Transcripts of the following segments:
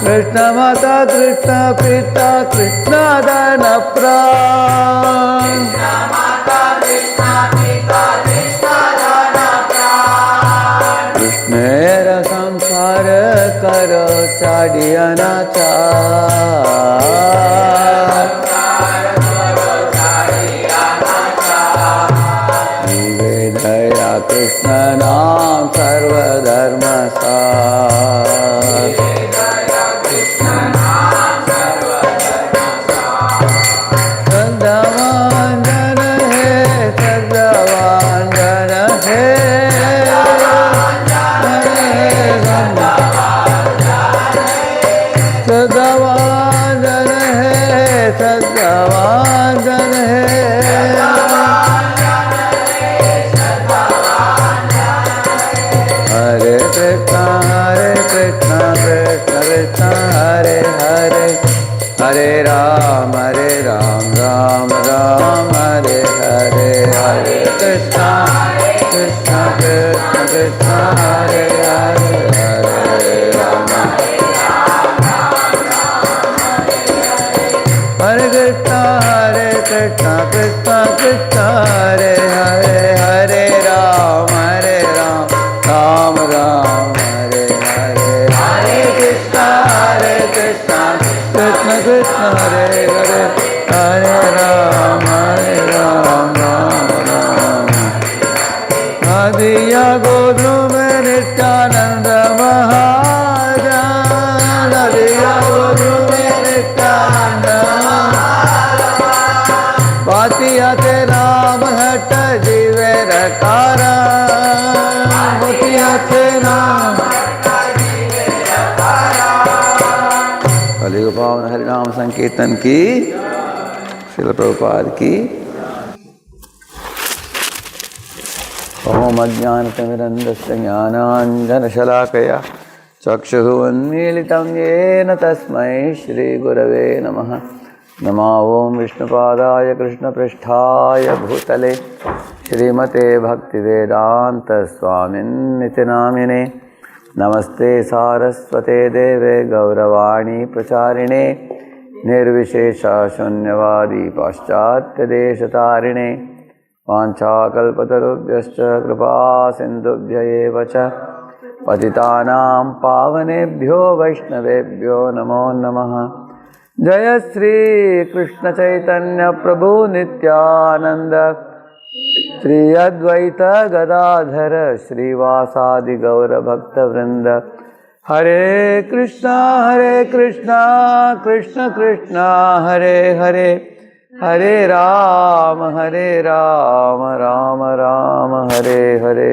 Krishna Mata, Krishna Pita, Krishna Dana Pran. Krishna Mata, Krishna Pita, Krishna Dana Pran. Krishna Era Samsara Karo Chadiyana Char. Vedaya Krishna Nam Sarva Dharma Sar. Hare Ram, Ram Ram, Hare Hare, Hare Krishna, Krishna Krishna, Krishna Hare Hare, Hare Rama, Hare Krishna, Krishna Krishna, Hare Hare, Hare Ram, Ram Ram, Hare Hare, Hare Krishna, Krishna Krishna, Hare Hare, Hare Ram, Ram Ram. Adiya Godrume Nityananda Mahajan, Adiya Godrume Nityananda Mahajan, Bhatiyate Ram Hatta Jive Rakara, Bhatiyate Ram कलियुग पावन हरिनाम संकीर्तन की, श्रील प्रभुपाद की। ओम अज्ञानतिमिरन्धस्य ज्ञानाञ्जनशलाकया चक्षुरुन्मीलितं येन तस्मै श्रीगुरवे नमः। नमो ओम विष्णुपादाय कृष्णपृष्ठाय भूतले श्रीमते भक्तिवेदान्तस्वामिन्निति नामिने। नमस्ते सारस्वते देवे गौरवाणी प्रचारिणे निर्विशेषा शून्यवादी पाश्चात्यदेशतारिणे वाञ्छाकल्पतरुभ्यश्च कृपा सिन्धुभ्य एव च पतितानां पावनेभ्यो वैष्णवेभ्यो नमो नमः। जय श्री कृष्ण चैतन्य प्रभु नित्यानंद, श्री अद्वैत गदाधर श्रीवासादि गौर भक्त वृंद। हरे कृष्णा कृष्ण कृष्ण हरे हरे, हरे राम राम राम हरे हरे।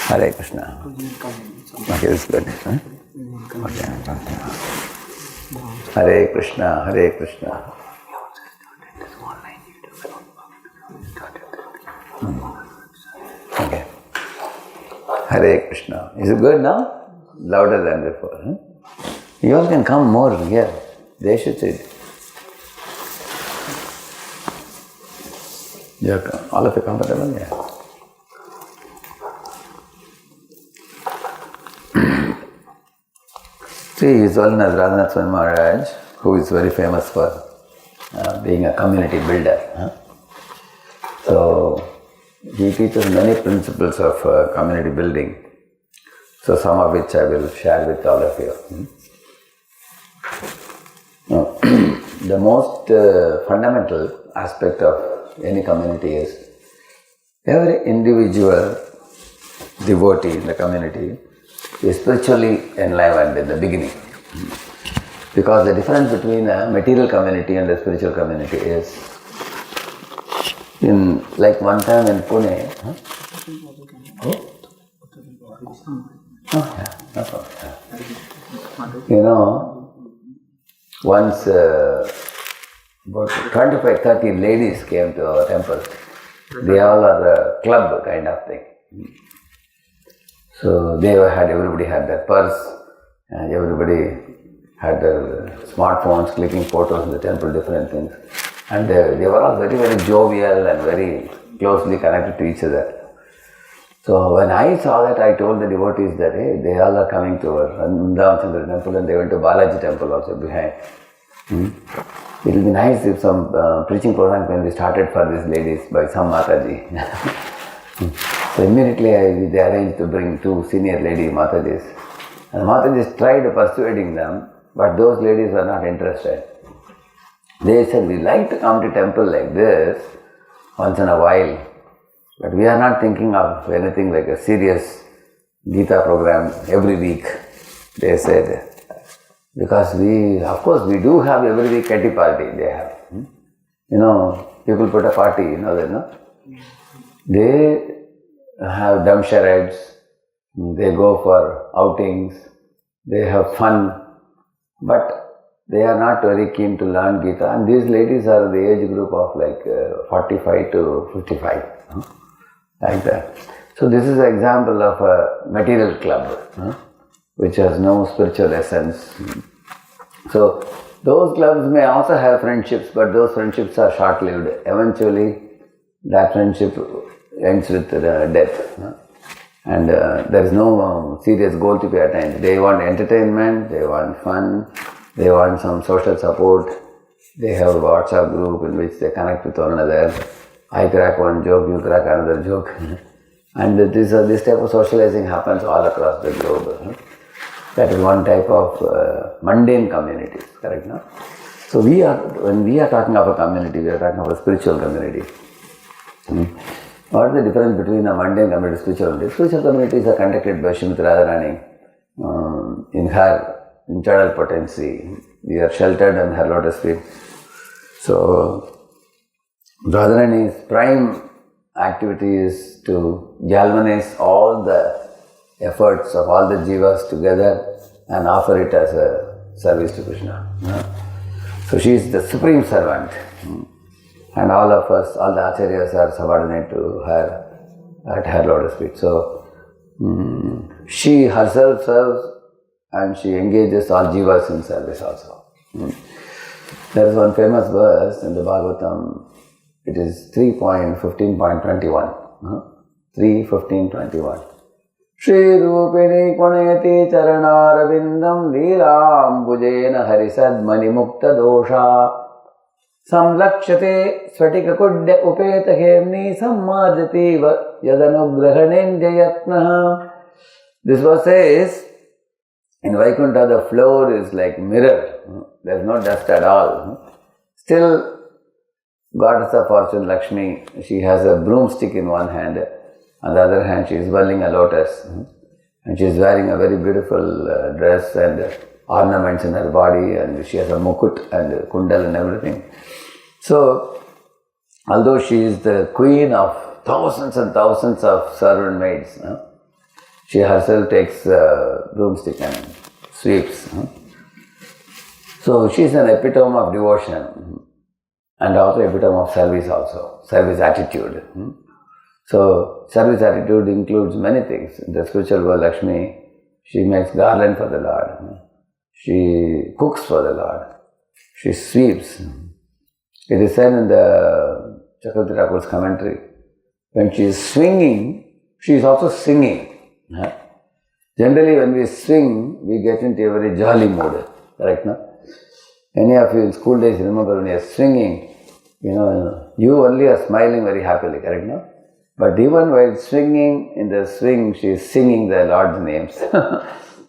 हरे Krishna. Okay, this is good. Huh? Okay. Hare Krishna, Hare Krishna. Okay. Hare Krishna. Is it good now? Louder than before. Huh? You all can come more here. They should sit. All of you comfortable? Yeah. See, His Holiness Radhanath Swami Maharaj, who is very famous for being a community builder. Huh? So, he teaches many principles of community building. So, some of which I will share with all of you. Now, the most fundamental aspect of any community is every individual devotee in the community is spiritually enlivened in the beginning. Because the difference between a material community and a spiritual community is, like one time in Pune, no problem. You know, once about 25-30 ladies came to our temple. They all are a club kind of thing. So everybody had their purse, and everybody had their smartphones, clicking photos in the temple, different things. And they were all very, very jovial and very closely connected to each other. So when I saw that, I told the devotees that, hey, they all are coming to our Mundane temple, and they went to Balaji temple also behind. It will be nice if some preaching program can be started for these ladies by some Mataji. So immediately they arranged to bring 2 senior lady Matajis. And Matajis tried persuading them, but those ladies were not interested. They said, we like to come to temple like this once in a while, but we are not thinking of anything like a serious Gita program every week. They said, because of course we do have every week kitty party, they have. People put a party, that, no? They have dumb charades, they go for outings, they have fun, but they are not very keen to learn Gita, and these ladies are the age group of like 45 to 55, like that. So this is an example of a material club, which has no spiritual essence. So those clubs may also have friendships, but those friendships are short-lived. Eventually, that friendship ends with death. And there is no serious goal to be attained. They want entertainment, they want fun, they want some social support. They have a WhatsApp group in which they connect with one another. I crack one joke, you crack another joke. And this type of socializing happens all across the globe. That is one type of mundane communities, correct? No? So when we are talking of a community, we are talking of a spiritual community. What is the difference between a mundane community and spiritual community? Spiritual communities are conducted by Srimati Radharani in her internal potency. We are sheltered in her lotus feet. So Radharani's prime activity is to galvanize all the efforts of all the jivas together and offer it as a service to Krishna. So she is the supreme servant. And all of us, all the acharyas are subordinate to her at her lotus feet. So she herself serves and she engages all jivas in service also. There is one famous verse in the Bhagavatam. It is 3.15.21. 3.15.21. Shri Rupini Punayati Charanarabindam Leelam Bujena Harisad Mani Mukta Dosha Samlakshate Svatika Kudya Upeta Hemni Sammadjati Yadanugrahanendjayatna. This verse says, in Vaikuntha the floor is like mirror. There is no dust at all. Still, Goddess of Fortune Lakshmi, she has a broomstick in one hand. On the other hand, she is whirling a lotus. And she is wearing a very beautiful dress and ornaments in her body, and she has a mukut and kundal and everything. So, although she is the queen of thousands and thousands of servant maids, she herself takes a broomstick and sweeps. So, she is an epitome of devotion and also epitome of service also, service attitude. So, service attitude includes many things. In the spiritual world, Lakshmi, she makes garland for the Lord. She cooks for the Lord. She sweeps. It is said in the Chakravarti Thakur's commentary, when she is swinging, she is also singing. Generally, when we swing, we get into a very jolly mood. Correct, no? Any of you in school days remember when you are swinging, you only are smiling very happily, correct, no? But even while swinging, in the swing, she is singing the Lord's names.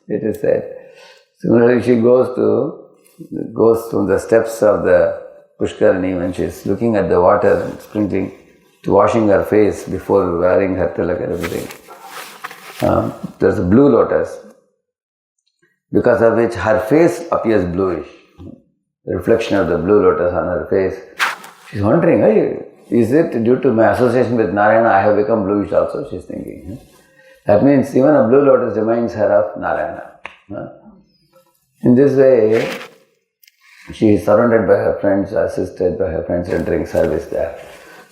It is said. Similarly, she goes from the steps of the Pushkarani when she is looking at the water and sprinkling, to washing her face before wearing her tilak and everything. There is a blue lotus, because of which her face appears bluish. The reflection of the blue lotus on her face. She is wondering, hey, is it due to my association with Narayana I have become bluish also, she is thinking. That means even a blue lotus reminds her of Narayana. In this way, she is surrounded by her friends, assisted by her friends entering service there.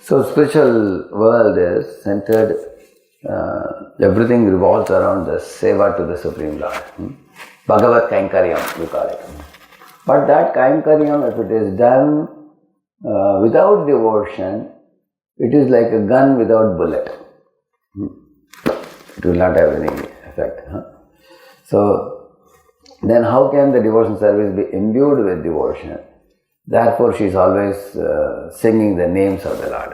So spiritual world is centered, everything revolves around the seva to the Supreme Lord. Bhagavat Kainkaryam, we call it. But that Kainkaryam, if it is done without devotion, it is like a gun without bullet. It will not have any effect. So, then how can the devotion service be imbued with devotion? Therefore, she is always singing the names of the Lord.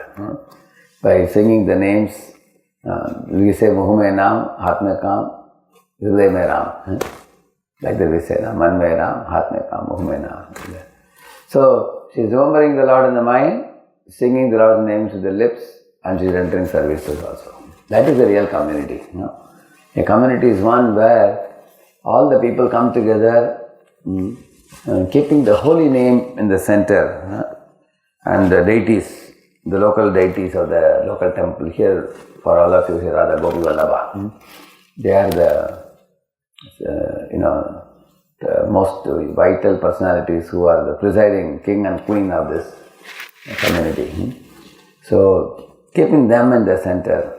By singing the names, we say, Muh mein naam, haath mein kaam, hriday mein Ram. Like that we say, Man mein Ram, haath mein kaam, muh mein naam. So, she is remembering the Lord in the mind, singing the Lord's names with the lips, and she is entering services also. That is the real community. A community is one where all the people come together, keeping the holy name in the center, and the deities, the local deities of the local temple. Here, for all of you, here Radha Gopi Vallabha. They are the most vital personalities who are the presiding king and queen of this community. So, keeping them in the center,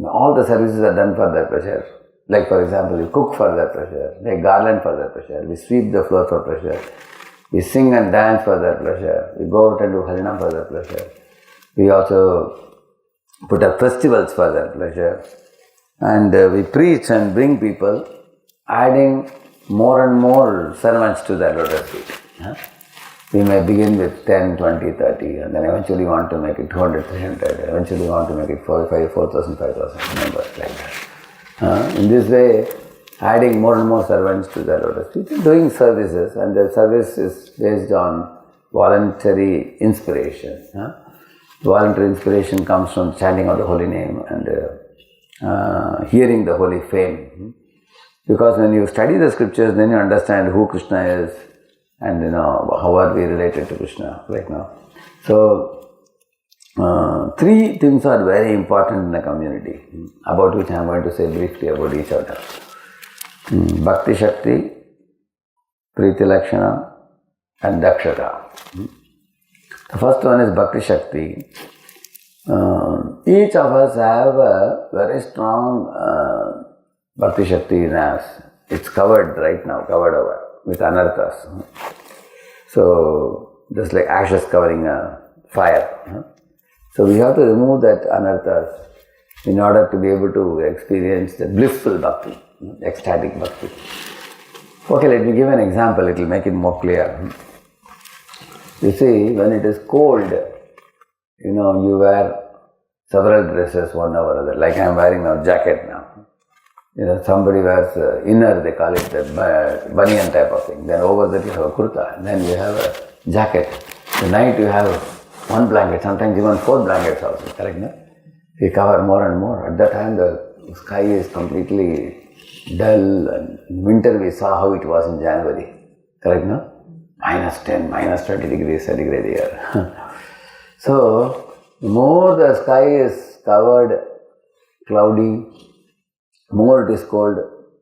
all the services are done for their pleasure. Like for example, we cook for their pleasure, we garland for their pleasure, we sweep the floor for pleasure, we sing and dance for their pleasure, we go out and do harinam for their pleasure. We also put up festivals for their pleasure, and we preach and bring people, adding more and more servants to their lotus feet. We may begin with 10, 20, 30, and then eventually want to make it 200, 300, eventually want to make it 4,000, 5,000 members, like that. In this way, adding more and more servants to the lotus feet, doing services, and the service is based on voluntary inspiration. Voluntary inspiration comes from chanting of the holy name and hearing the holy fame. Because when you study the scriptures, then you understand who Krishna is, and how are we related to Krishna right now. So, three things are very important in the community, about which I am going to say briefly about each of them. Bhakti Shakti, Priti Lakshana, and Dakshata. The first one is Bhakti Shakti. Each of us have a very strong Bhakti Shakti in us. It's covered right now, covered over with anarthas. So, just like ashes covering a fire. So, we have to remove that anarthas in order to be able to experience the blissful bhakti, ecstatic bhakti. Okay, let me give an example, it will make it more clear. You see, when it is cold, you wear several dresses, one over other, like I am wearing a jacket now. Somebody wears inner, they call it the banyan type of thing. Then over that you have a kurta. Then you have a jacket. The night you have one blanket, sometimes even 4 blankets also, correct? No? We cover more and more. At that time the sky is completely dull, and in winter we saw how it was in January, correct? No? -10, -20 degrees centigrade here. So, the more the sky is covered, cloudy, more it is cold,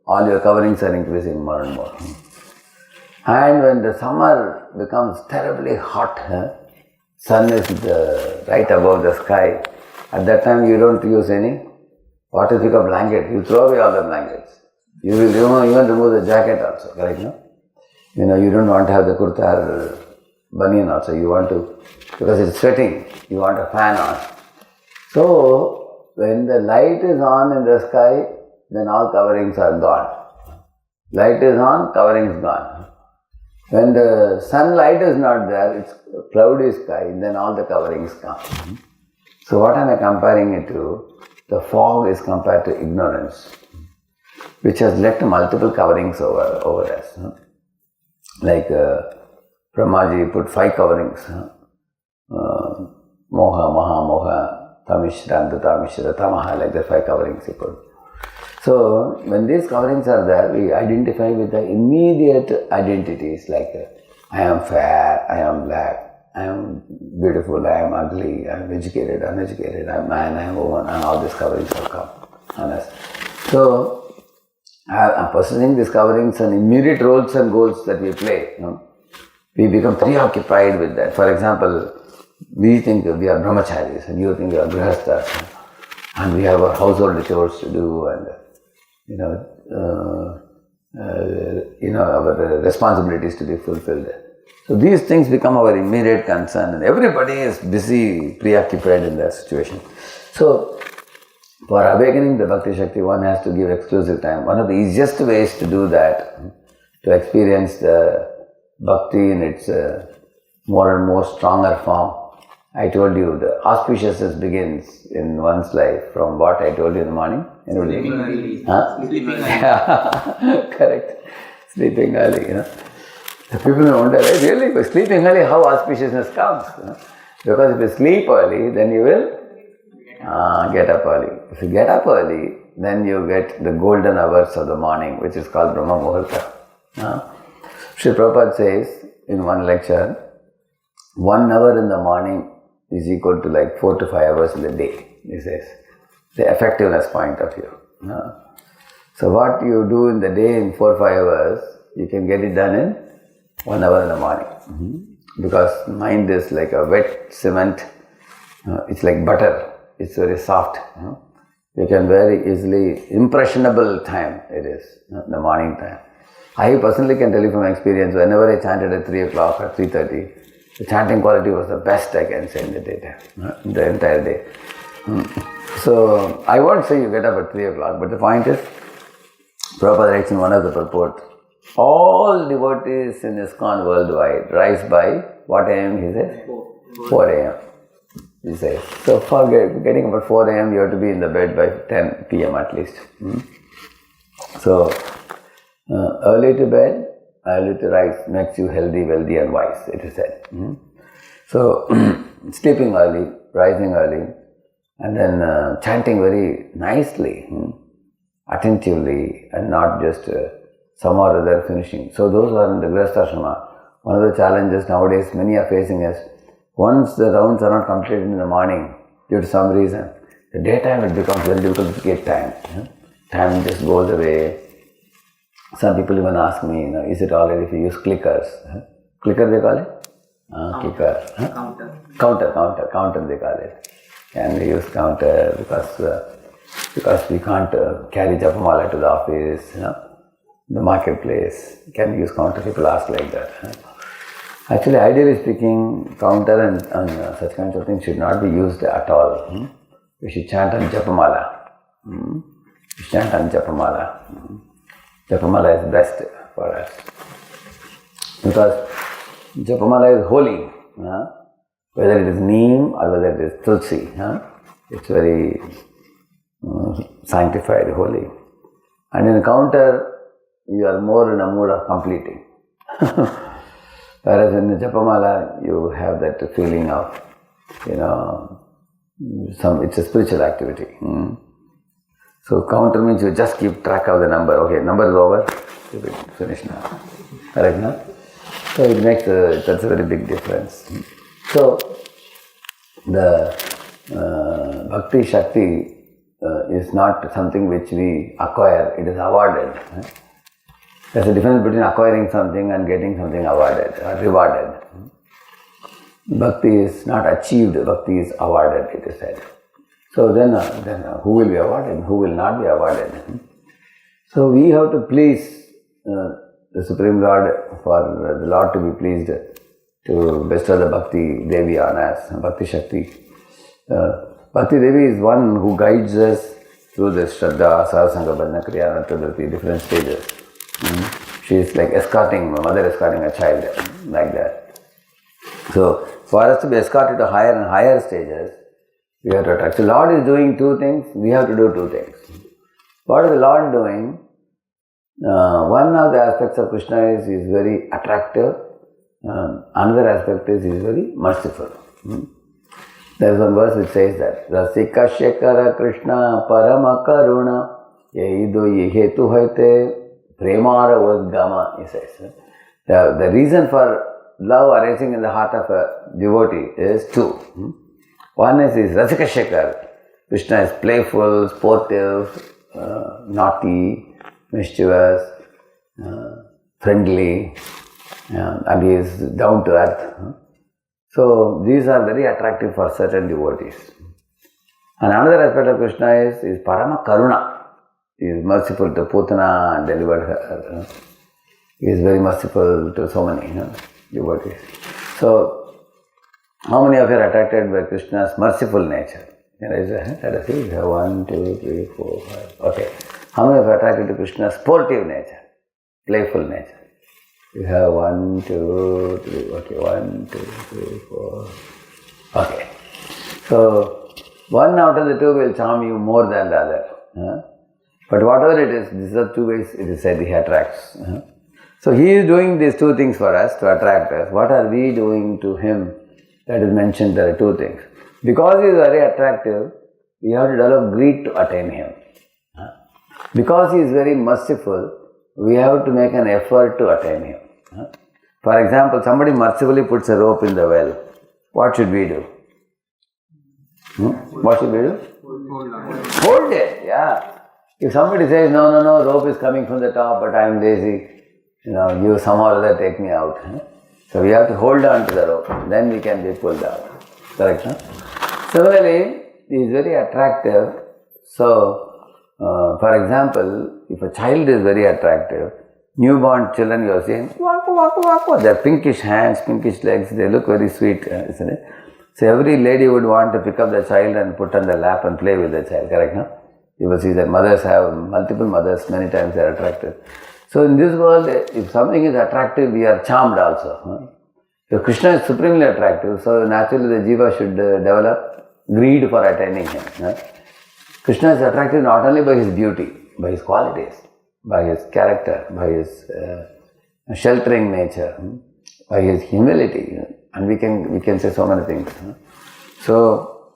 all your coverings are increasing more and more. And when the summer becomes terribly hot, sun is right above the sky, at that time you don't use any water thick blanket, you throw away all the blankets. You will even remove the jacket also, correct? No? You don't want to have the kurta or banyan also, you want to, because it's sweating, you want a fan on. So, when the light is on in the sky, then all coverings are gone. Light is on, covering is gone. When the sunlight is not there, it's a cloudy sky, then all the coverings come. So what am I comparing it to? The fog is compared to ignorance, which has left multiple coverings over us. Like Brahmaji put 5 coverings. Moha, Maha, Moha, Tamishra, Antatamishra, Tamaha, like the 5 coverings he put. So, when these coverings are there, we identify with the immediate identities like I am fair, I am black, I am beautiful, I am ugly, I am educated, uneducated, I am man, I am woman, and all these coverings have come on us. So, I am possessing these coverings and immediate roles and goals that we play. We become preoccupied with that. For example, we think we are brahmacharis and you think you are grihasthas, and we have our household chores to do, and our responsibilities to be fulfilled. So these things become our immediate concern, and everybody is busy, preoccupied in their situation. So for awakening the Bhakti Shakti, one has to give exclusive time. One of the easiest ways to do that, to experience the Bhakti in its more and more stronger form, I told you the auspiciousness begins in one's life from what I told you in the morning. Sleeping early. Sleeping early. Correct. Sleeping early, The people may wonder, really, by sleeping early, how auspiciousness comes? Because if you sleep early, then you will get up early. If you get up early, then you get the golden hours of the morning, which is called Brahma Muhurta. Srila Prabhupada says in one lecture, 1 hour in the morning is equal to like 4 to 5 hours in the day, he says. The effectiveness point of view. So what you do in the day in 4 or 5 hours, you can get it done in 1 hour in the morning. Because mind is like a wet cement, it's like butter, it's very soft. You can very easily, impressionable time it is, the morning time. I personally can tell you from experience, whenever I chanted at 3 o'clock or 3:30, the chanting quality was the best I can say in the daytime, the entire day. So I won't say you get up at 3 o'clock, but the point is, Prabhupada writes in one of the purports, all devotees in ISKCON worldwide rise by what a.m. he says? 4 a.m. he says. So for getting up at 4 a.m. you have to be in the bed by 10 p.m. at least. So early to bed, early to rise makes you healthy, wealthy and wise, it is said. So sleeping early, rising early, and then chanting very nicely, attentively, and not just some or other finishing. So those who are in the Grihastha, one of the challenges nowadays many are facing is, once the rounds are not completed in the morning, due to some reason, the daytime it becomes very difficult to get time. Time just goes away. Some people even ask me, is it alright if you use clickers? Clicker they call it? Clicker. Counter they call it. Can we use counter because we can't carry Japamala to the office, the marketplace. Can we use counter? People ask like that. Actually, ideally speaking, counter and such kinds of things should not be used at all. We should chant on Japamala. Japamala is best for us. Because Japamala is holy. Whether it is neem or whether it is tulsi. It's very sanctified, holy. And in counter, you are more in a mood of completing. Whereas in the Japamala, you have that feeling of, it's a spiritual activity. So counter means you just keep track of the number. Okay, number is over, you will finish now. Correct, no? So it makes that's a very big difference. So the Bhakti Shakti is not something which we acquire, it is awarded. There's a difference between acquiring something and getting something awarded or rewarded. Bhakti is not achieved, Bhakti is awarded, it is said. So then who will be awarded, who will not be awarded? So we have to please the Supreme Lord, for the Lord to be pleased to bestow the Bhakti Devi on us, Bhakti Shakti. Bhakti Devi is one who guides us through the Shraddha, Sarasanga, Bhajna, Kriya, Anantadurti, different stages. She is like mother escorting a child, like that. So for us to be escorted to higher and higher stages, we have to attract. So Lord is doing two things, we have to do two things. What is the Lord doing? One of the aspects of Krishna is he is very attractive. Another aspect is he is very merciful. There is one verse which says that Rasika Shekara Krishna Parama Karuna Yehido Yehetu Haite Premara Vadgama, he says. The reason for love arising in the heart of a devotee is two. One is Rasika Shekar. Krishna is playful, sportive, naughty, mischievous, friendly, and he is down to earth. So these are very attractive for certain devotees. And another aspect of Krishna is Parama Karuna. He is merciful to Putana and delivered her. He is very merciful to so many. devotees. So, how many of you are attracted by Krishna's merciful nature? Can I raise your hand? Let us see. We have 1, 2, 3, 4, 5. Okay. How many of you are attracted to Krishna's sportive nature, playful nature? We have 1, 2, 3. Okay, 1, 2, 3, 4. Okay. So, one out of the two will charm you more than the other. But whatever it is, these are two ways it is said he attracts. So he is doing these two things for us to attract us. What are we doing to him? That is mentioned, there are two things. Because he is very attractive, we have to develop greed to attain him. Because he is very merciful, we have to make an effort to attain him. For example, somebody mercifully puts a rope in the well. What should we do? What should we do? Hold it, yeah. If somebody says, no, rope is coming from the top, but I am lazy, you somehow or other take me out. So we have to hold on to the rope, then we can be pulled out. Correct? Similarly, he is very attractive. So, for example, if a child is very attractive, newborn children you are seeing, walk, their pinkish hands, pinkish legs, they look very sweet, isn't it? So every lady would want to pick up the child and put on the lap and play with the child, correct? No? You will see that mothers have multiple mothers, many times they are attractive. So in this world, if something is attractive, we are charmed also. If Krishna is supremely attractive, so naturally the jiva should develop greed for attaining him. Krishna is attractive not only by his beauty, by his qualities, by his character, by his sheltering nature, by his humility, and we can say so many things. So,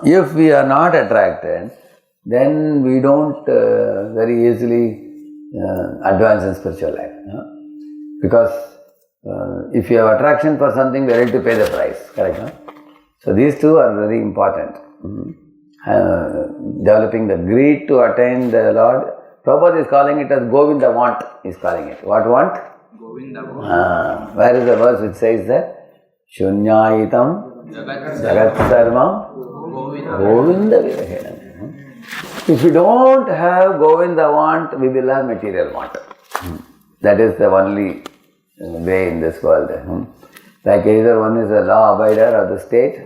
if we are not attracted, then we don't very easily advance in spiritual life. Because if you have attraction for something, we are ready to pay the price. Correct? No? So these two are very important. Developing the greed to attain the Lord. Prabhupada is calling it as Govinda want. He is calling it. What want? Govinda want. Where is the verse which says that? Shunyayitam Jagat Sarvam Govinda Virahenam. If we don't have Govinda want, we will have material want. That is the only way in this world. Like either one is a law abider of the state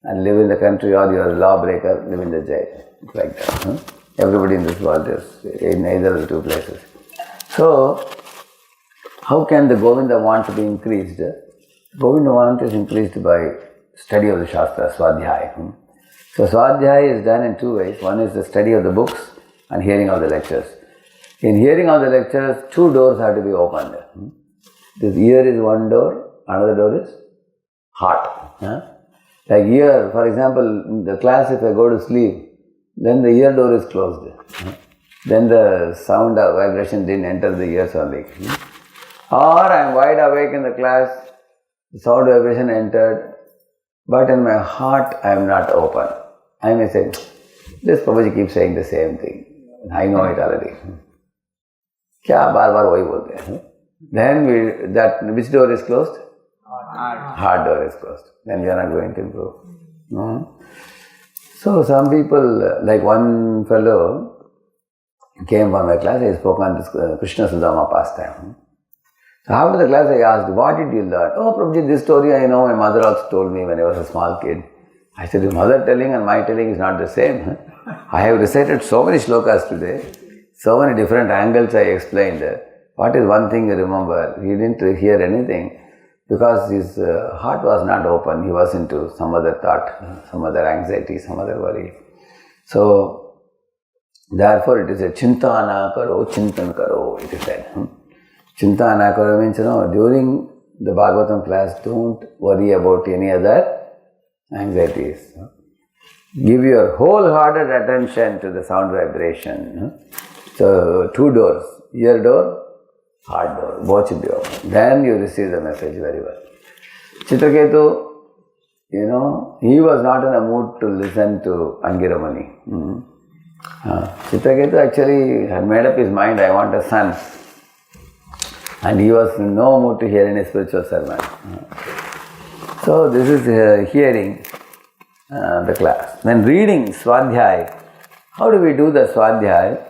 and live in the country, or you are a lawbreaker, live in the jail. It's like that. Everybody in this world is in either of the two places. So, how can the Govinda want be increased? Govinda want is increased by study of the Shastra, Swadhyaya. So Swadhyaya is done in two ways. One is the study of the books and hearing of the lectures. In hearing of the lectures, two doors have to be opened. This ear is one door, another door is heart. Like ear, for example, in the class if I go to sleep, then the ear door is closed. Then the sound or vibration didn't enter the ears only. Or I am wide awake in the class, the sound vibration entered, but in my heart I am not open. I may say, this Prabhuji keeps saying the same thing. I know it already. Kya baar baar wahi bolte hain? Then which door is closed? Heart door is closed. Then we are not going to improve. So some people, like one fellow came for my class, he spoke on this Krishna Sudama pastime. So after the class I asked, what did you learn? Oh Prabhuji, this story I know, my mother also told me when I was a small kid. I said, your mother telling and my telling is not the same. I have recited so many shlokas today, so many different angles I explained. What is one thing you remember? He didn't hear anything because his heart was not open. He was into some other thought, some other anxiety, some other worry. So, therefore it is a chintana karo, chintan karo, it is said. Chintana karo means, during the Bhagavatam class, don't worry about any other anxieties. Give your wholehearted attention to the sound vibration. So, two doors, ear door, heart door, both should be open. Then you receive the message very well. Chitraketu, he was not in a mood to listen to Angiramani. Chitraketu actually had made up his mind, I want a son. And he was in no mood to hear any spiritual sermon. So this is hearing the class. Then reading, Swadhyaya. How do we do the Swadhyaya?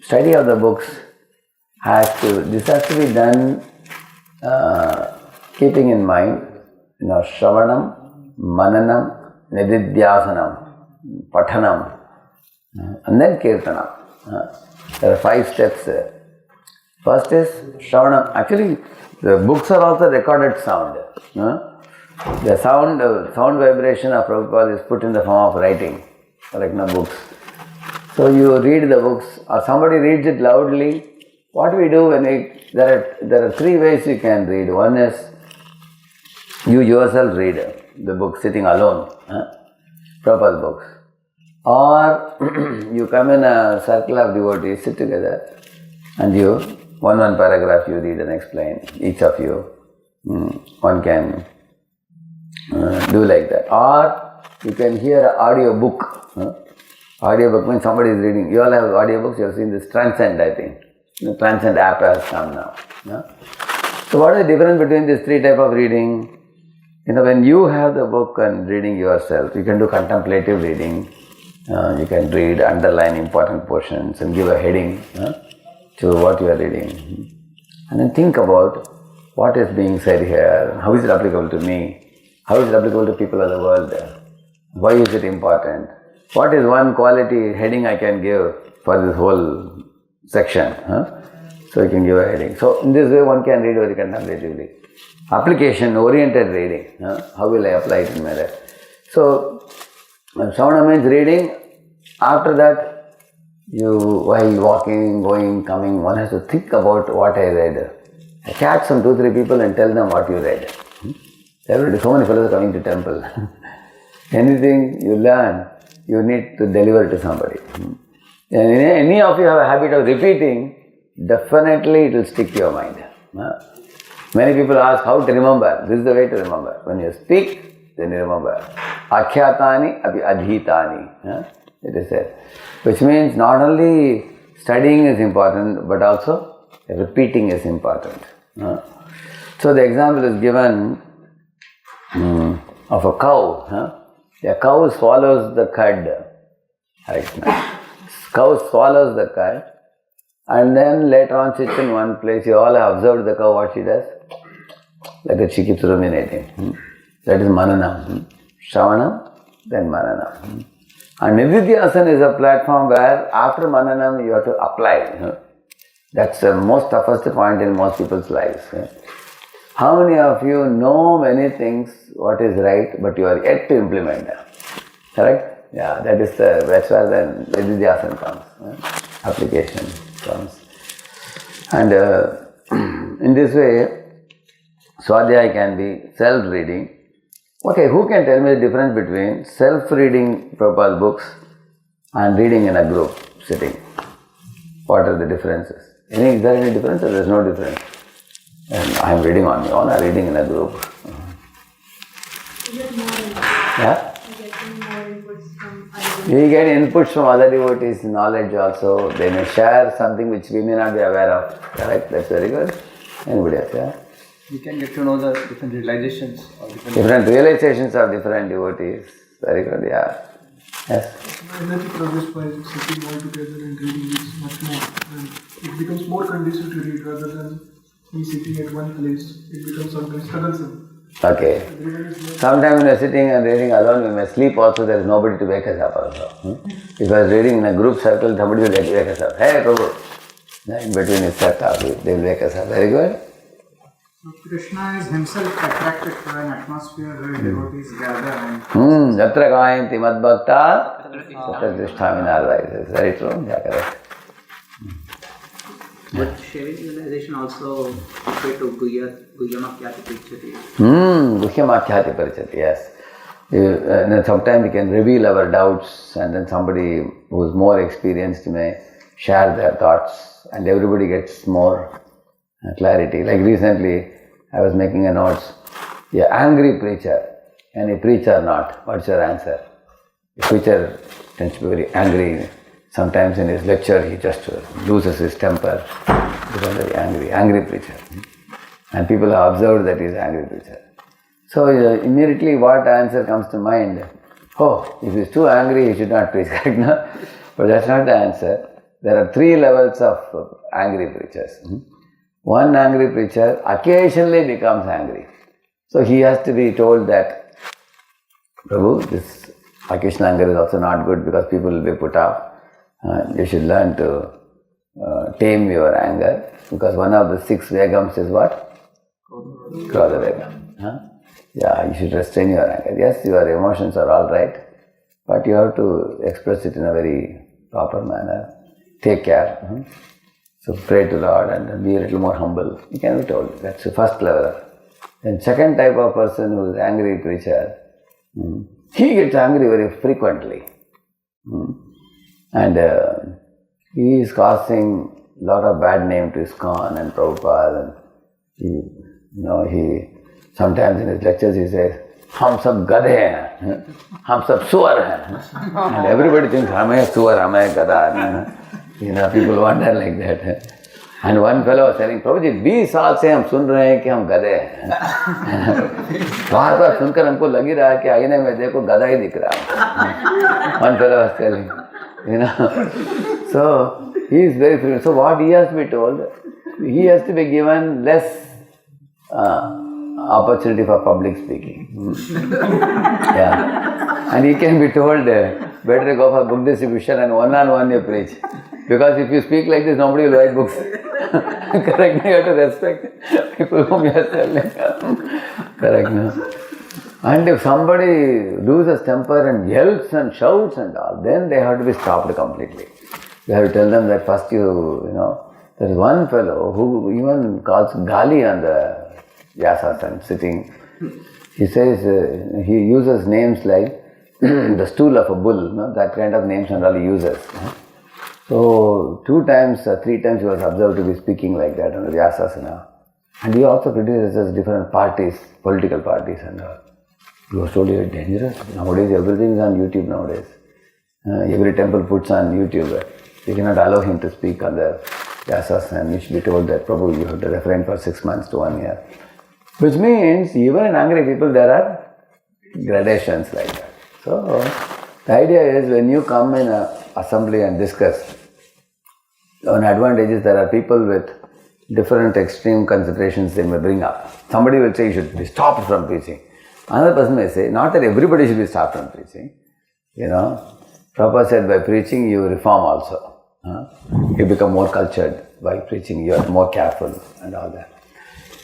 Study of the books this has to be done keeping in mind, Shravanam, Mananam, Nididhyasanam, Pathanam, and then Kirtanam. There are 5 steps there. First is Shravanam. Actually, the books are also recorded sound. The sound vibration of Prabhupada is put in the form of writing, like books. So you read the books, or somebody reads it loudly. What we do when there are 3 ways you can read. One is you yourself read the book sitting alone, Prabhupada books. Or you come in a circle of devotees, sit together, and you, one paragraph you read and explain, each of you. One can do like that. Or you can hear an audio book. Audio book means somebody is reading. You all have audio books, you have seen this Transcend, I think. The Transcend app has come now. So what is the difference between these 3 types of reading? When you have the book and reading yourself, you can do contemplative reading. You can read, underline important portions and give a heading to what you are reading. And then think about what is being said here, how is it applicable to me, how is it applicable to people of the world, why is it important, what is one quality heading I can give for this whole section. So you can give a heading. So in this way one can read very contemplatively. Application oriented reading. How will I apply it in my life? So Shravana means reading. After that, while walking, going, coming, one has to think about what I read. Catch some 2-3 people and tell them what you read. Everybody, so many fellows are coming to temple. Anything you learn, you need to deliver to somebody. And any of you have a habit of repeating, definitely it will stick to your mind. Many people ask how to remember. This is the way to remember. When you speak, then you remember. Akhyatani api adhitani. It is said. Which means not only studying is important, but also repeating is important. So the example is given of a cow. A cow swallows the cud. Cow swallows the cud and then later on sits in one place. You all have observed the cow, what she does? Like that she keeps ruminating. That is mananam. Shravanam, then mananam. And Nididhyasana is a platform where after mananam you have to apply. That's the most toughest point in most people's lives. How many of you know many things, what is right, but you are yet to implement them? Correct? Yeah, that's where the Nididhyasana comes. Application comes. And in this way, Swadhyaya can be self-reading. Okay, who can tell me the difference between self-reading Prabhupada books and reading in a group, sitting? What are the differences? Is there any difference or there is no difference? And I am reading on my own or reading in a group? We get inputs from other devotees, knowledge also. They may share something which we may not be aware of. Correct? That's very good. Anybody else? Yeah? We can get to know the different realizations of different realizations of different devotees. Very good, yeah. Yes? Energy produced by sitting all together and reading is much more. And it becomes more conducive to read rather than me sitting at one place. It becomes sometimes troublesome. Okay. Sometimes when we are sitting and reading alone, we may sleep also, there is nobody to wake us up also. If I was reading in a group circle, somebody will wake us up. Hey Prabhu! In between is set up, they will wake us up. Very good. Krishna is himself attracted to an atmosphere where devotees gather and... Yatra kayanti mad bhakta, tatra tisthami narvai. Very true. Yeah, correct. But sharing realization also equate to Guhyamakyati Parichati. Guhyamakyati Parichati, yes. Sometimes we can reveal our doubts and then somebody who is more experienced may share their thoughts and everybody gets more clarity. Like recently, I was making a notes. The angry preacher, can he preach or not? What's your answer? The preacher tends to be very angry. Sometimes in his lecture, he just loses his temper. Becomes very angry preacher. And people have observed that he is an angry preacher. So immediately what answer comes to mind? Oh, if he is too angry, he should not preach. No? But that's not the answer. There are 3 levels of angry preachers. One angry preacher occasionally becomes angry. So he has to be told that, Prabhu, this occasional anger is also not good because people will be put off. You should learn to tame your anger, because one of the 6 Vegams is what? Krodha Vegam. Yeah, you should restrain your anger. Yes, your emotions are all right, but you have to express it in a very proper manner. Take care. So pray to Lord and be a little more humble. You can be told. That's the first level. Then second type of person who is angry preacher, he gets angry very frequently. And he is causing a lot of bad name to ISKCON and Prabhupada. And he sometimes in his lectures he says, "Hum sab gadhe hain, hum sab suwar hain." And everybody thinks, "Hum hai suwar, hum hai gada." People wonder like that. And one fellow was telling, "Prabhuji, 20 साल से हम सुन रहे हैं कि हम गधे हैं." बार बार सुनकर हमको लग ही रहा है कि आईने में देखो गधा ही दिख रहा है. One fellow was telling, So he is very free. So what he has to be told, he has to be given less opportunity for public speaking. And he can be told, better go for book distribution and one-on-one you preach. Because if you speak like this, nobody will write books. Correct? You have to respect people whom you are telling. Correct? No? And if somebody loses temper and yells and shouts and all, then they have to be stopped completely. You have to tell them that first there is one fellow who even calls Gali on the Vyasasana sitting. He says, he uses names like the stool of a bull, that kind of names and all he uses. So 2 times, 3 times he was observed to be speaking like that on the Vyasasana. And he also criticizes different parties, political parties and all. He was told, "You're dangerous. Nowadays everything is on YouTube nowadays. Every temple puts on YouTube. You cannot allow him to speak on the Vyasasana, and you should be told that, Prabhu, you have to refrain for 6 months to 1 year." Which means even in angry people there are gradations like that. So the idea is when you come in an assembly and discuss, one advantage is there are people with different extreme considerations they may bring up. Somebody will say you should be stopped from preaching. Another person may say, not that everybody should be stopped from preaching. Prabhupada said by preaching you reform also. You become more cultured by preaching, you are more careful and all that.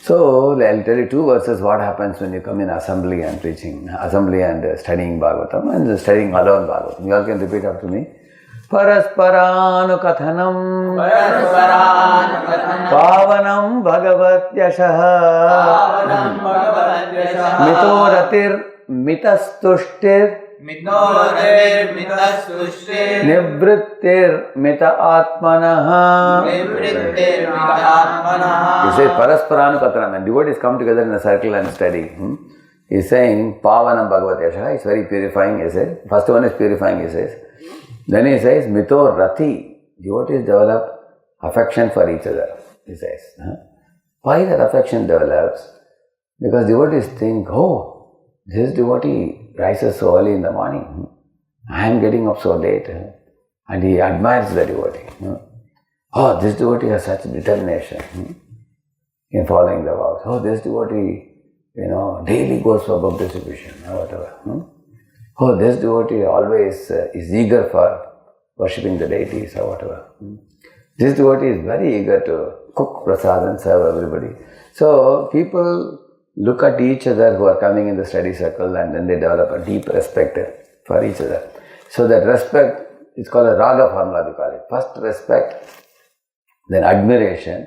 So I'll tell you 2 verses what happens when you come in assembly and preaching, assembly and studying Bhagavatam and studying alone Bhagavatam. You all can repeat after me. Parasparanukathanam Pavanam Bhagavat Yashah Mitoratir Mitastushtir Nivrittir Mita Atmanaha. He says Parasparanukathanam, and devotees come together in a circle and study. He is saying Pavanam Bhagavat Yashah, it's very purifying, he says. First one is purifying, he says. Then he says, Mito Rati, devotees develop affection for each other, he says. Why that affection develops? Because devotees think, oh, this devotee rises so early in the morning. I am getting up so late. And he admires the devotee. Oh, this devotee has such determination in following the vows. Oh, this devotee, daily goes for book distribution or whatever. Oh, this devotee always is eager for worshipping the deities or whatever. This devotee is very eager to cook prasad and serve everybody. So people look at each other who are coming in the study circle and then they develop a deep respect for each other. So that respect is called a raga formula, we call it. First respect, then admiration,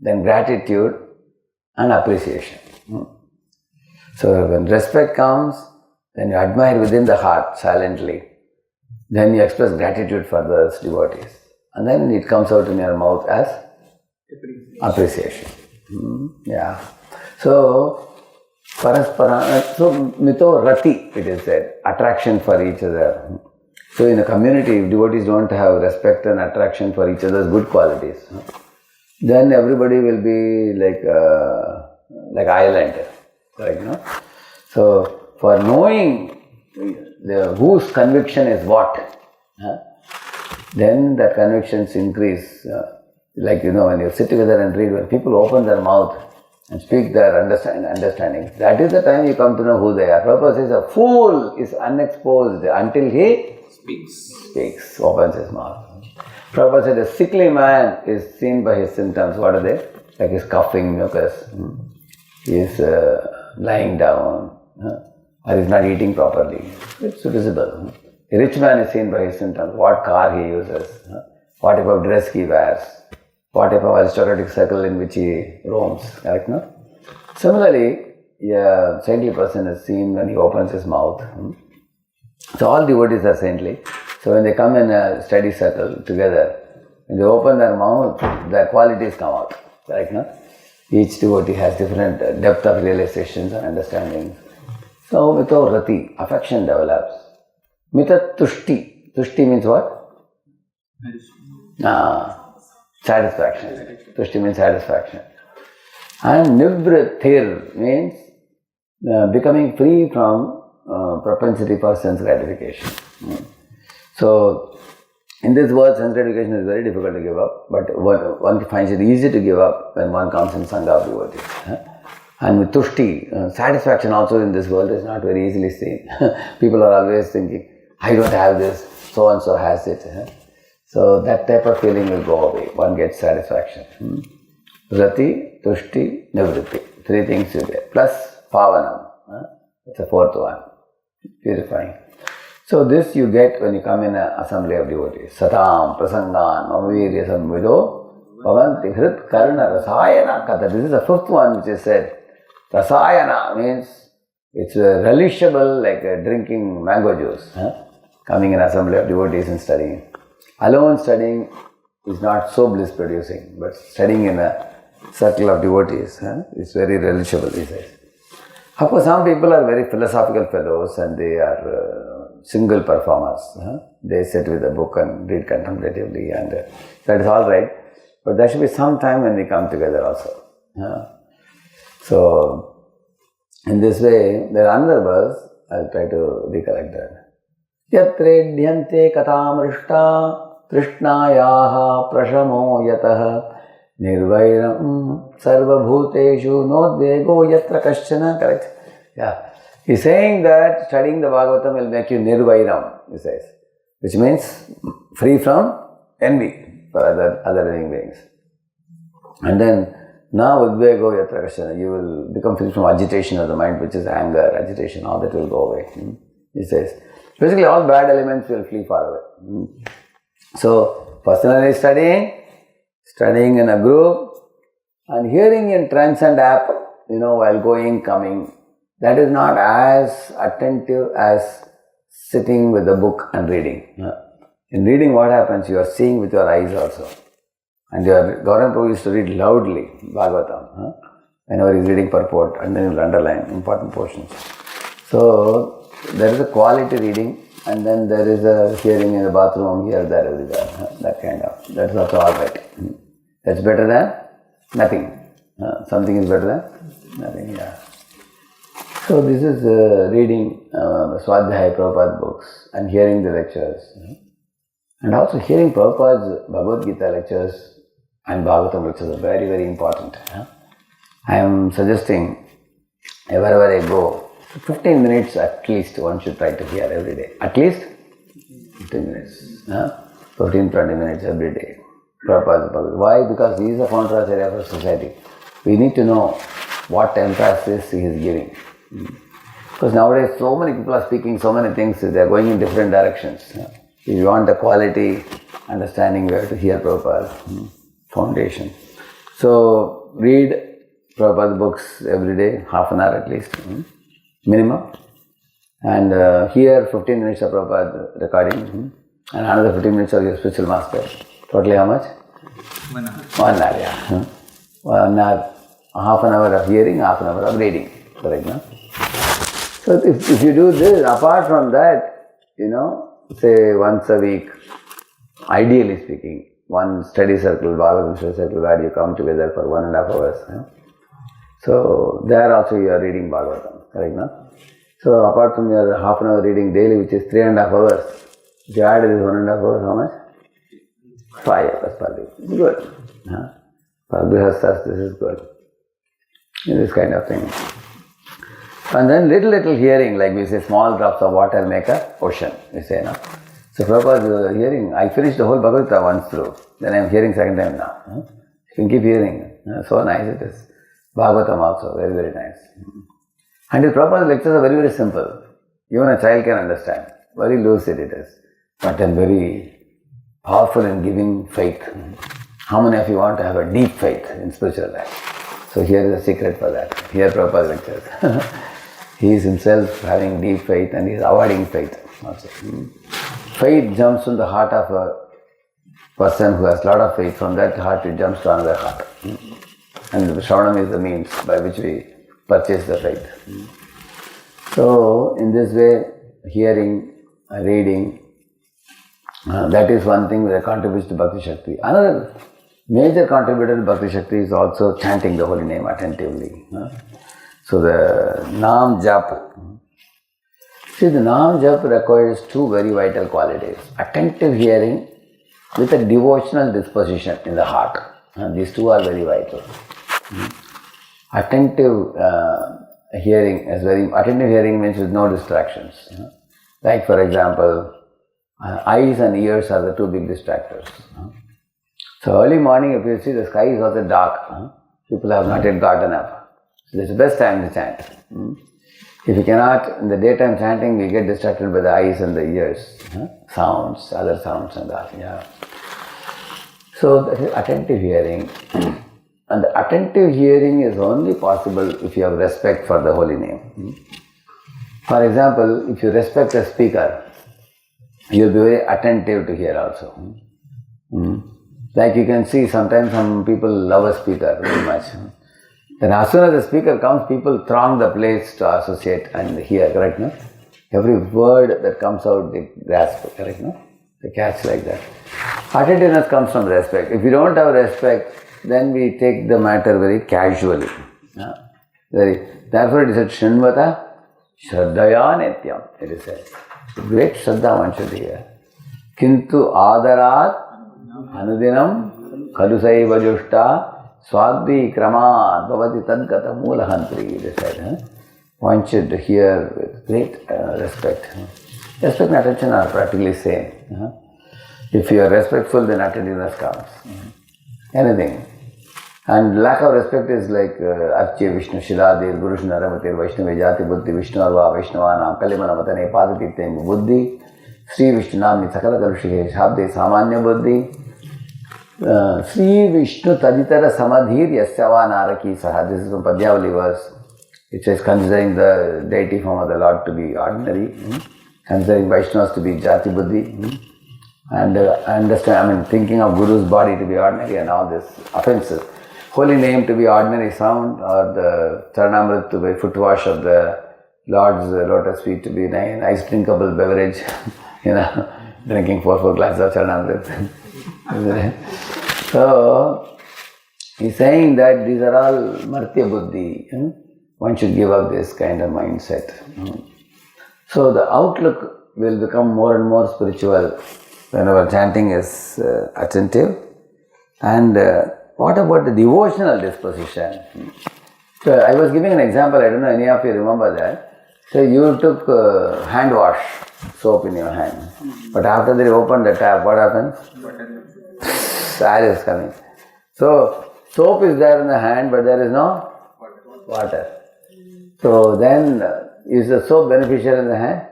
then gratitude and appreciation. So when respect comes, then you admire within the heart silently. Then you express gratitude for those devotees. And then it comes out in your mouth as appreciation. So, Mito Rati, it is said, attraction for each other. So in a community, if devotees don't have respect and attraction for each other's good qualities, then everybody will be like island. So for knowing whose conviction is what, then the convictions increase Like, when you sit together and read, when people open their mouth and speak their understanding, that is the time you come to know who they are. Prabhupada says a fool is unexposed until he speaks, opens his mouth. Prabhupada said a sickly man is seen by his symptoms. What are they? Like he's coughing, mucus, he is lying down, or he's not eating properly. It's visible. A rich man is seen by his symptoms. What car he uses, what type of dress he wears, what type of aristocratic circle in which he roams. Correct, no? Similarly, a saintly person is seen when he opens his mouth. So all devotees are saintly. So when they come in a study circle together, when they open their mouth, their qualities come out. Correct, no? Each devotee has different depth of realizations and understandings. So mito rati, affection develops. Mita tushti. Tushti means what? Satisfaction. Tushti means satisfaction. And nivritir means becoming free from propensity for sense gratification. So, in this world, sense gratification is very difficult to give up, but one finds it easy to give up when one comes in Sangha of devotees. And with tushti, satisfaction also in this world is not very easily seen. People are always thinking, I don't have this, so and so has it. So that type of feeling will go away. One gets satisfaction. Rati, tushti, nivritti. 3 things you get. Plus pavanam. That's the 4th one. Purifying. So this you get when you come in an assembly of devotees. Satam, prasangan, mamavirya samvido, bhavanti hrit karna rasayana kata. This is the 5th one which is said. Rasayana means it's relishable like drinking mango juice. Coming in assembly of devotees and studying. Alone studying is not so bliss producing, but studying in a circle of devotees is very relishable, he says. Of course, some people are very philosophical fellows and they are single performers. They sit with a book and read contemplatively, and that is all right. But there should be some time when we come together also. So, in this way, there are another verse, I'll try to recollect that. Yatredhyante katamrishta trishnayaha prashamo yataha nirvairam sarvabhuteshu nodvego yatra kaschana. Correct? Yeah. He's saying that studying the Bhagavatam will make you nirvairam, he says, which means free from envy for other living beings. And then, na udvego yatra kaschana, you will become free from agitation of the mind, which is anger, agitation, all that will go away. He says, basically all bad elements will flee far away. So, personally studying in a group, and hearing in trance and app, while going, coming, that is not as attentive as sitting with a book and reading. In reading, what happens? You are seeing with your eyes also. And your Gauranga Prabhu used to read loudly Bhagavatam. Whenever he is reading purport, and then he will underline important portions. So, there is a quality reading, and then there is a hearing in the bathroom, here, there, everywhere. That kind of. That's also alright. That's better than nothing. Something is better than nothing, yeah. So this is reading Swadhyaya Prabhupada books and hearing the lectures. And also hearing Prabhupada's Bhagavad Gita lectures and Bhagavatam lectures are very, very important. I am suggesting wherever I go, 15 minutes at least one should try to hear every day. At least 15 minutes. 15-20 minutes every day. Prabhupada's Bhagavad. Why? Because he is a founder of our society. We need to know what emphasis he is giving. Because nowadays so many people are speaking so many things, they are going in different directions. If you want the quality understanding, we have to hear Prabhupada's foundation. So read Prabhupada's books every day, half an hour at least, minimum. And hear 15 minutes of Prabhupada recording and another 15 minutes of your spiritual master. Totally how much? 1 hour. 1 hour, yeah. 1 hour, half an hour of hearing, half an hour of reading. Correct, no? So if you do this, apart from that, say once a week, ideally speaking, one study circle, Bhagavad study circle, where you come together for 1.5 hours. So there also you are reading Bhagavatam, correct, no? So apart from your half an hour reading daily, which is 3.5 hours, if you add this 1.5 hours, how much? 5 hours per day. It's good. For grihasthas, this is good. This kind of thing. And then little hearing, like we say, small drops of water make an ocean, we say, no? So Prabhupada hearing, I finished the whole Bhagavad Gita once through, then I am hearing second time now. You can keep hearing. So nice it is. Bhagavatam also, very, very nice. And the Prabhupada's lectures are very, very simple. Even a child can understand. Very lucid it is. But then very powerful in giving faith. How many of you want to have a deep faith in spiritual life? So here is a secret for that. Here Prabhupada's lectures. He is himself having deep faith and he is avoiding faith also. Faith jumps from the heart of a person who has a lot of faith. From that heart it jumps to another heart. And Shravanam is the means by which we purchase the faith. So in this way, hearing, reading, that is one thing that contributes to Bhakti Shakti. Another major contributor to Bhakti Shakti is also chanting the holy name attentively. So the Nam Jap. See, the Nam Jap requires two very vital qualities. Attentive hearing with a devotional disposition in the heart. And these two are very vital. Attentive hearing is attentive hearing means with no distractions. Like for example, eyes and ears are the two big distractors. So early morning, if you see the sky is also dark, people have not yet gotten up. So this is the best time to chant. If you cannot, in the daytime chanting, we get distracted by the eyes and the ears, sounds, other sounds and that. Yeah. So that is attentive hearing. And the attentive hearing is only possible if you have respect for the holy name. For example, if you respect a speaker, you will be very attentive to hear also. Like you can see, sometimes some people love a speaker very much. Then as soon as the speaker comes, people throng the place to associate and hear, correct, no? Every word that comes out, they grasp, correct, no? They catch like that. Attentiveness comes from respect. If you don't have respect, then we take the matter very casually. Therefore it is said, Shinvata Shraddhaya Nityam. It is said. Great Shraddha one should hear. Kintu Adarat Anudinam Kadusaiva Jushta Swadvi Kramat Bhavati Tadgata Mulahantri. It is said. One should hear with great respect. Respect and attention are practically same. If you are respectful, then attentiveness comes. Anything. And lack of respect is like Archya Vishnu Shiladir Guru Naramatir Vaishnavi Jati Buddhi Vishnu Arva Vaishnavanam Kalimana Matane Padatityam Buddhi Sri Vishnu Namni Sakala Kalushike Shabde Samanya Buddhi Sri Vishnu Taditara Samadhir Yasyava Naraki Saha. This is from Padyavali verse. It says considering the deity form of the Lord to be ordinary, considering Vaishnavas to be Jati Buddhi, and understand, thinking of Guru's body to be ordinary and all this offenses. Holy name to be ordinary sound, or the Charanamrit to be foot wash of the Lord's lotus feet to be nice drinkable beverage, drinking 4 glasses of Charanamrit. So, he's saying that these are all Martya Buddhi. One should give up this kind of mindset. So the outlook will become more and more spiritual when our chanting is attentive. And what about the devotional disposition? So I was giving an example, I don't know any of you remember that. So you took hand wash, soap in your hand. But after they opened the tap, what happens? Air is coming. So soap is there in the hand, but there is no water. So then, is the soap beneficial in the hand?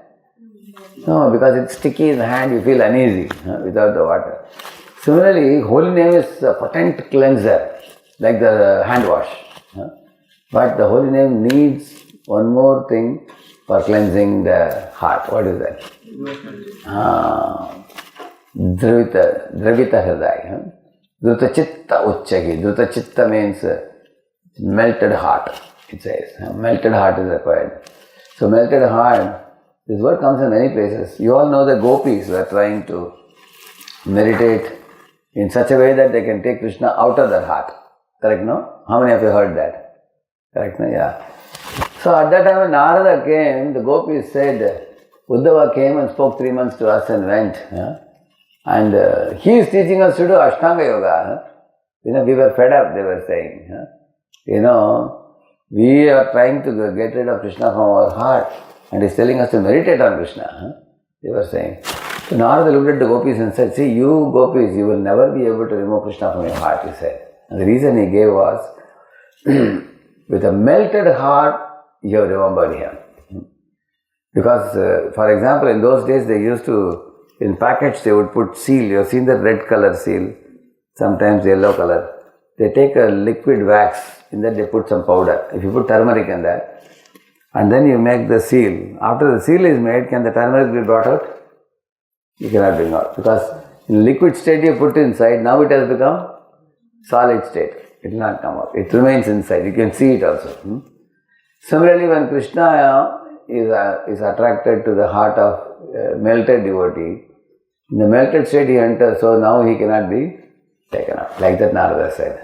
No, because it's sticky in the hand, you feel uneasy without the water. Similarly, holy name is a potent cleanser, like the hand wash. But the holy name needs one more thing for cleansing the heart. What is that? Dravita Hridaya. Druta Chitta Uchchaki. Druta Chitta means melted heart. It says, melted heart is required. So melted heart, this word comes in many places. You all know the gopis were trying to meditate in such a way that they can take Krishna out of their heart. Correct, no? How many of you heard that? Correct, no? Yeah. So at that time when Narada came, the gopis said, Uddhava came and spoke 3 months to us and went. And he is teaching us to do Ashtanga Yoga. We were fed up, they were saying. We are trying to get rid of Krishna from our heart, and he's telling us to meditate on Krishna. They were saying. So Narada looked at the gopis and said, see, you gopis, you will never be able to remove Krishna from your heart, he said. And the reason he gave was, with a melted heart, you have remembered him. Because, for example, in those days they used to, in packets they would put seal. You have seen the red color seal, sometimes yellow color. They take a liquid wax, in that they put some powder. If you put turmeric in that, and then you make the seal. After the seal is made, can the turmeric be brought out? You cannot bring out. Because in liquid state you put inside, now it has become solid state. It will not come out. It remains inside. You can see it also. Similarly, when Krishna is attracted to the heart of melted devotee, in the melted state he enters, so now he cannot be taken out. Like that Narada said.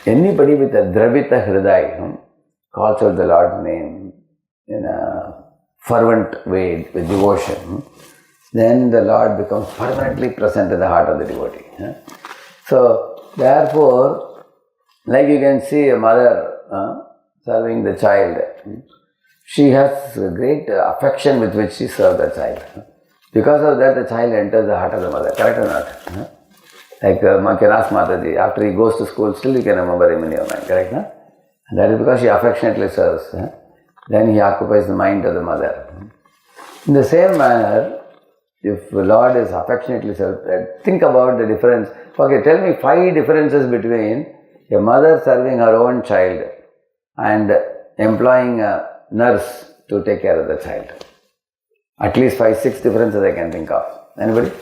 Anybody with a dravita hridaya calls out the Lord's name in a fervent way, with devotion, then the Lord becomes permanently present in the heart of the devotee. So, therefore, like you can see a mother serving the child, she has great affection with which she serves the child. Because of that, the child enters the heart of the mother. Correct or not? Like one can ask Mataji, after he goes to school, still you can remember him in your mind. Correct? No? And that is because she affectionately serves. Then he occupies the mind of the mother. In the same manner, if the Lord is affectionately served, think about the difference. Okay, tell me 5 differences between a mother serving her own child and employing a nurse to take care of the child. At least 5, 6 differences I can think of. Anybody?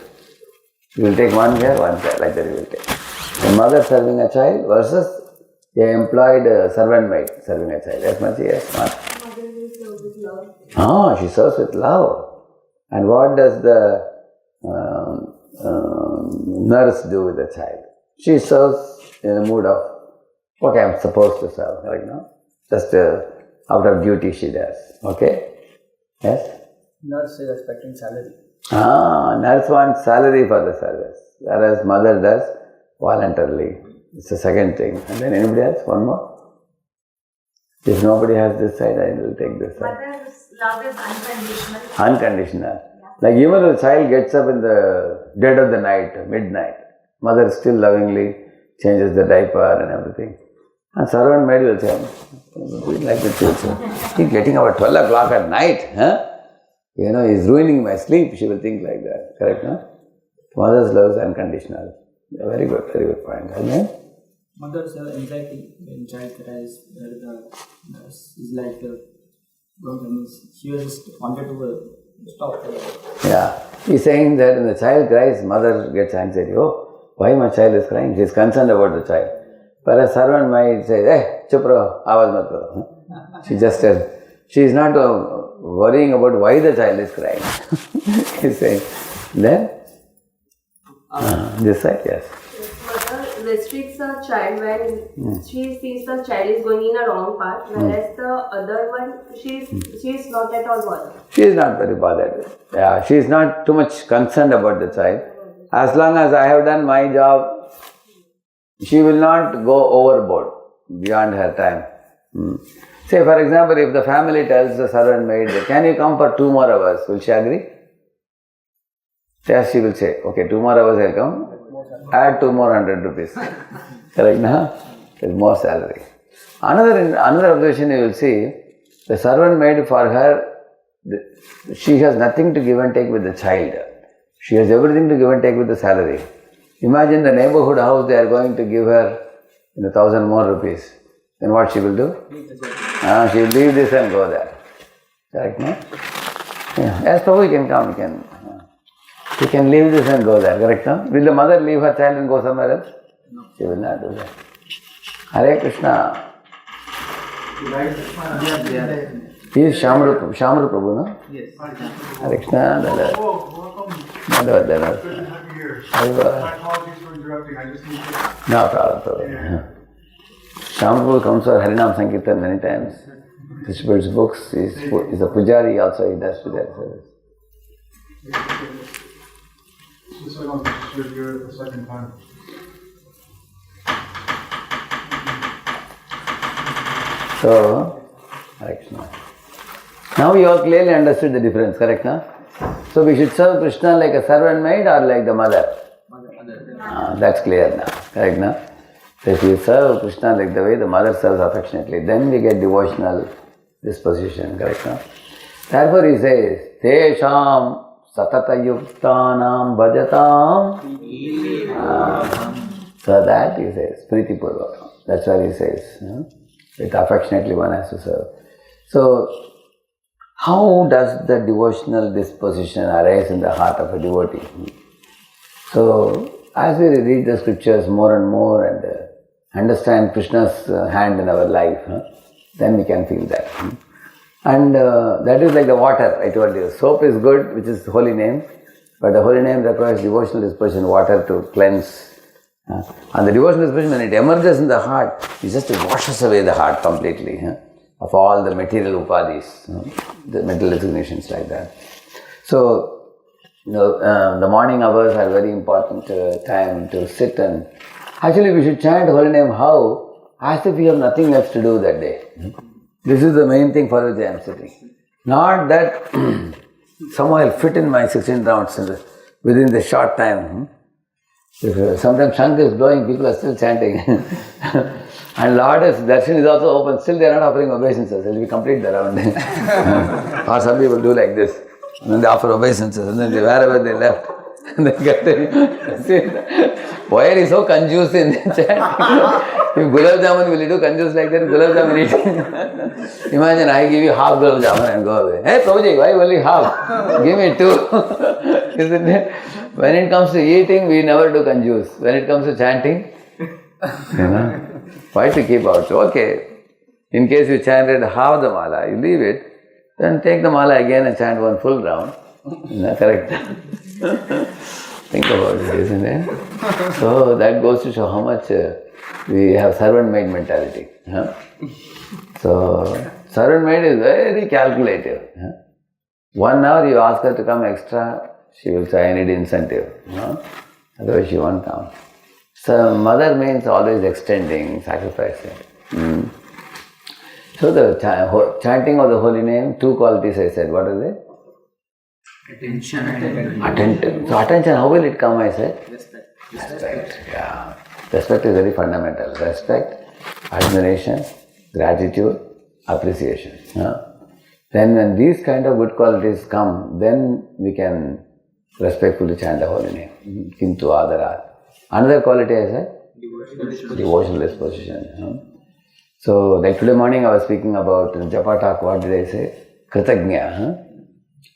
You will take one here, one there, like that you will take. A mother serving a child versus a employed servant maid serving a child. Yes, Machi? Yes, Machi? Mother will serve with love. She serves with love. And what does the nurse do with the child? She serves in a mood of, okay, I'm supposed to serve right now. Just out of duty she does. Okay? Yes? Nurse is expecting salary. Nurse wants salary for the service, whereas mother does voluntarily. It's the second thing. And then anybody else? One more? If nobody has this side, I will take this side. Mother's love is unconditional. Unconditional. Like even if the child gets up in the dead of the night, midnight, mother still lovingly changes the diaper and everything. And servant maid will say, like the children, he's getting up at 12 o'clock at night, he's ruining my sleep. She will think like that. Correct, no? Mother's love is unconditional. Very good point. Amen? Mothers have anxiety when child cries. The nurse is like, she just wanted to stop. Yeah. He's saying that when the child cries, mother gets anxiety. Oh, why my child is crying? She is concerned about the child. But a servant might say, chup raho, awaaz mat karo. She just says, she is not worrying about why the child is crying. He's saying, then, this side, yes. Mother restricts a child when she sees the child is going in a wrong path, whereas the other one, she is not at all bothered. She is not very bothered. Yeah, she is not too much concerned about the child. As long as I have done my job, she will not go overboard beyond her time. Say, for example, if the family tells the servant maid, can you come for 2 more hours? Will she agree? Yes, she will say, okay, 2 more hours I'll come. Add 2 more 100 rupees. Correct, no? There's more salary. Another observation you will see, the servant maid for her, she has nothing to give and take with the child. She has everything to give and take with the salary. Imagine the neighborhood house, they are going to give her 1,000 more rupees. Then what she will do? She will leave this and go there. Correct, no? Yeah. Yes, Prabhu, you can come, you can leave this and go there, correct, no? Will the mother leave her child and go somewhere else? No. She will not do that. Hare Krishna. He is Shamru Prabhu, no? Yes. Hare Krishna. Good to have you here. My apologies for interrupting. I just need to... No problem. Shamru comes for Harinam Sankirtan many times. Distributes books. He's a pujari also. He does pujari service. I want to share here the second time. So, Hare Krishna. Now you all clearly understood the difference, correct? Now? So we should serve Krishna like a servant maid or like the mother? That's clear now, correct? Now? So if you serve Krishna like the way the mother serves affectionately, then we get devotional disposition, correct? Now? Therefore he says, Tesham satata yuktanam bhajatam. So that he says, Priti Purvakam. That's what he says. With affectionately one has to serve. So, how does the devotional disposition arise in the heart of a devotee? So, as we read the scriptures more and more and understand Krishna's hand in our life, then we can feel that. And that is like the water, I told you. Soap is good, which is the holy name, but the holy name requires devotional disposition, water to cleanse. And the devotional disposition, when it emerges in the heart, it just washes away the heart completely of all the material upadis, the mental designations like that. So, the morning hours are very important time to sit and... Actually, we should chant holy name how? As if we have nothing else to do that day. This is the main thing for which I am sitting. Not that somehow I'll fit in my 16 rounds within the short time. Sometimes Shankar is blowing, people are still chanting. And Lord's darshan is also open, still they are not offering obeisances, till we complete the round. Or some people do like this, and then they offer obeisances, and then wherever they left, and they continue. Why are you so confused in the chant? If Gulab Jamun, will you do confused like that? Gulab Jamun eating. Imagine I give you half Gulab Jamun and go away. Hey Prabhuji, why only half? Give me 2. Isn't it? When it comes to eating, we never do confuse. When it comes to chanting, why to keep out? So, okay, in case you chanted half the mala, you leave it, then take the mala again and chant one full round. Correct? Think about it, isn't it? So that goes to show how much we have servant-maid mentality. So, servant-maid is very calculative. 1 hour you ask her to come extra, she will say, I need incentive. Otherwise she won't come. So, mother means always extending, sacrificing. So, the chanting of the holy name, 2 qualities I said. What are they? Attention and Attention. So, attention, how will it come, I said? respect. Yeah. Respect is very fundamental. Respect, admiration, gratitude, appreciation. Then when these kind of good qualities come, then we can respectfully chant the holy name. Kintu adarat. Another quality I said? Devotional disposition. So, like today morning I was speaking about Japa talk, what did I say? Kritagnya.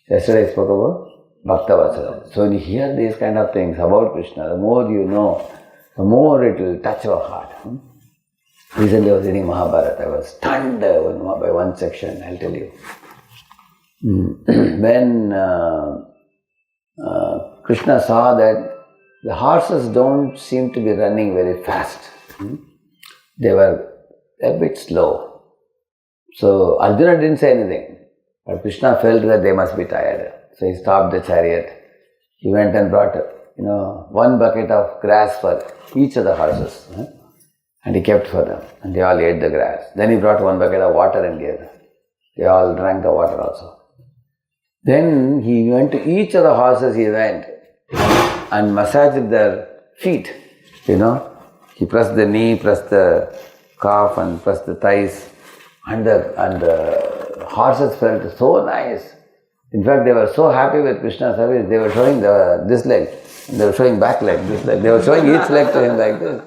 Yesterday I spoke about Bhakta Vatsala. So when you hear these kind of things about Krishna, the more you know, the more it will touch your heart. Recently I was reading Mahabharata. I was stunned by one section, I'll tell you. When Krishna saw that the horses don't seem to be running very fast. They were a bit slow. So Arjuna didn't say anything. But Krishna felt that they must be tired. So he stopped the chariot. He went and brought, 1 bucket of grass for each of the horses. And he kept for them. And they all ate the grass. Then he brought 1 bucket of water and gave them. They all drank the water also. Then he went to each of the horses, he went and massaged their feet. He pressed the knee, pressed the calf and pressed the thighs. And the horses felt so nice. In fact, they were so happy with Krishna's service, they were showing this leg, they were showing back leg, this leg. They were showing each leg to him like this.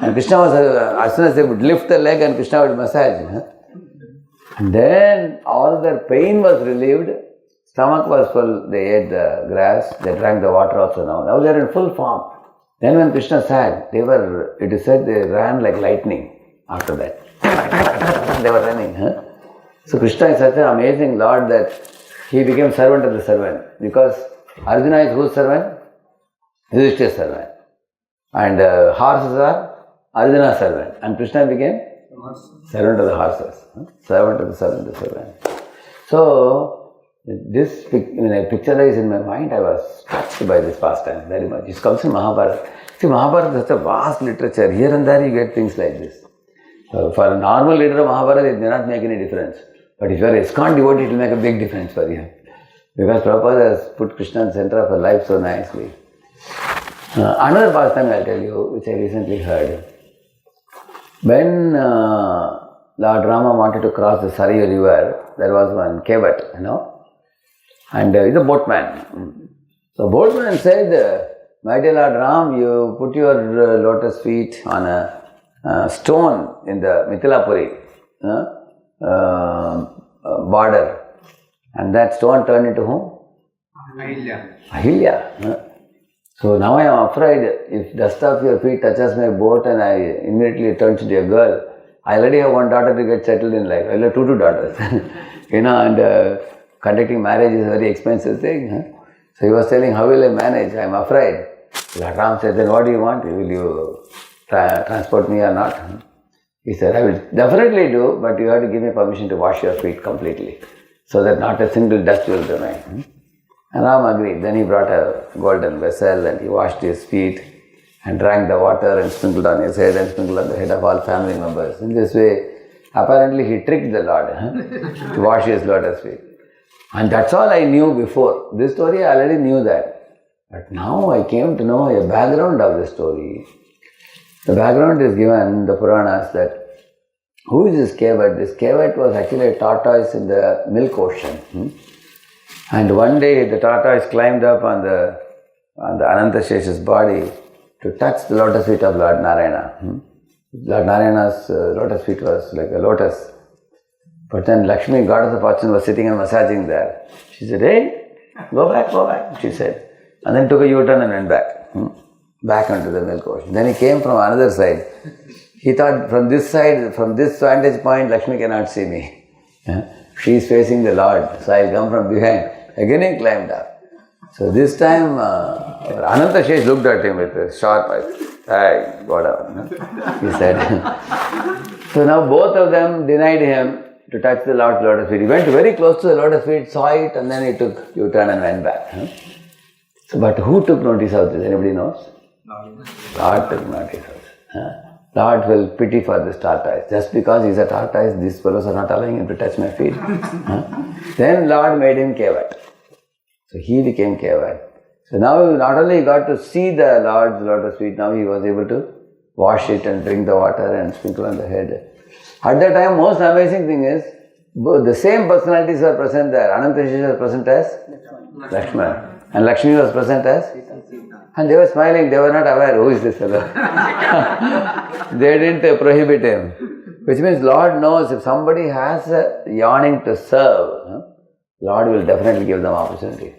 And Krishna was, as soon as they would lift the leg and Krishna would massage. And then all their pain was relieved, stomach was full, they ate the grass, they drank the water also now. Now they are in full form. Then when Krishna said, it is said they ran like lightning after that. They were running. So Krishna is such an amazing Lord that he became servant of the servant. Because Arjuna is whose servant? Yudhishthira's servant. And horses are Arjuna's servant. And Krishna became servant of the horses. Servant of the servant. So, When I picturized in my mind, I was touched by this pastime very much. It comes in Mahabharata. See, Mahabharata is such a vast literature. Here and there you get things like this. For a normal reader of Mahabharata, it may not make any difference. But if you are an ISKCON devotee, it will make a big difference for you. Because Prabhupada has put Krishna in the center of her life so nicely. Another pastime I'll tell you, which I recently heard. When Lord Rama wanted to cross the Sarayu river, there was one kevat, and he's a boatman. So boatman said, my dear Lord Ram, you put your lotus feet on a stone in the Mithilapuri border, and that stone turned into whom? Ahilya. So now I am afraid if dust of your feet touches my boat and I immediately turn into a girl, I already have one daughter to get settled in life. I will have two daughters. And conducting marriage is a very expensive thing. So he was telling, how will I manage? I am afraid. Lord Ram said, then what do you want? Will you transport me or not? He said, I will definitely do, but you have to give me permission to wash your feet completely, so that not a single dust will remain. And Ram agreed. Then he brought a golden vessel and he washed his feet and drank the water and sprinkled on his head and sprinkled on the head of all family members. In this way, apparently he tricked the Lord to wash his lotus feet. And that's all I knew before. This story I already knew that. But now I came to know a background of the story. The background is given in the Puranas that who is this kevat? This kevat was actually a tortoise in the milk ocean. And one day the tortoise climbed up on the Anantashesha's body to touch the lotus feet of Lord Narayana. Lord Narayana's lotus feet was like a lotus. But then Lakshmi, goddess of fortune, was sitting and massaging there. She said, hey, go back, she said. And then took a U-turn and went back onto the milk ocean. Then he came from another side. He thought from this side, from this vantage point, Lakshmi cannot see me. She is facing the Lord, so I will come from behind. Again he climbed up. So this time, Anantashesh looked at him with a sharp eyes. Hey, go down, he said. So now both of them denied him to touch the Lord's lotus feet. He went very close to the lotus feet, saw it, and then he took U-turn and went back. So, but who took notice of this? Anybody knows? Lord took notice of this. Lord will pity for this tortoise. Just because he is a tortoise, these fellows are not allowing him to touch my feet. Then Lord made him kevat. So he became kevat. So now not only he got to see the Lord's lotus feet, now he was able to wash it and drink the water and sprinkle on the head. At that time, most amazing thing is, the same personalities were present there. Anantashesha was present as Lakshman. And Lakshmi was present as? And they were smiling, they were not aware, who is this fellow? They didn't prohibit him. Which means Lord knows if somebody has a yearning to serve, Lord will definitely give them opportunity.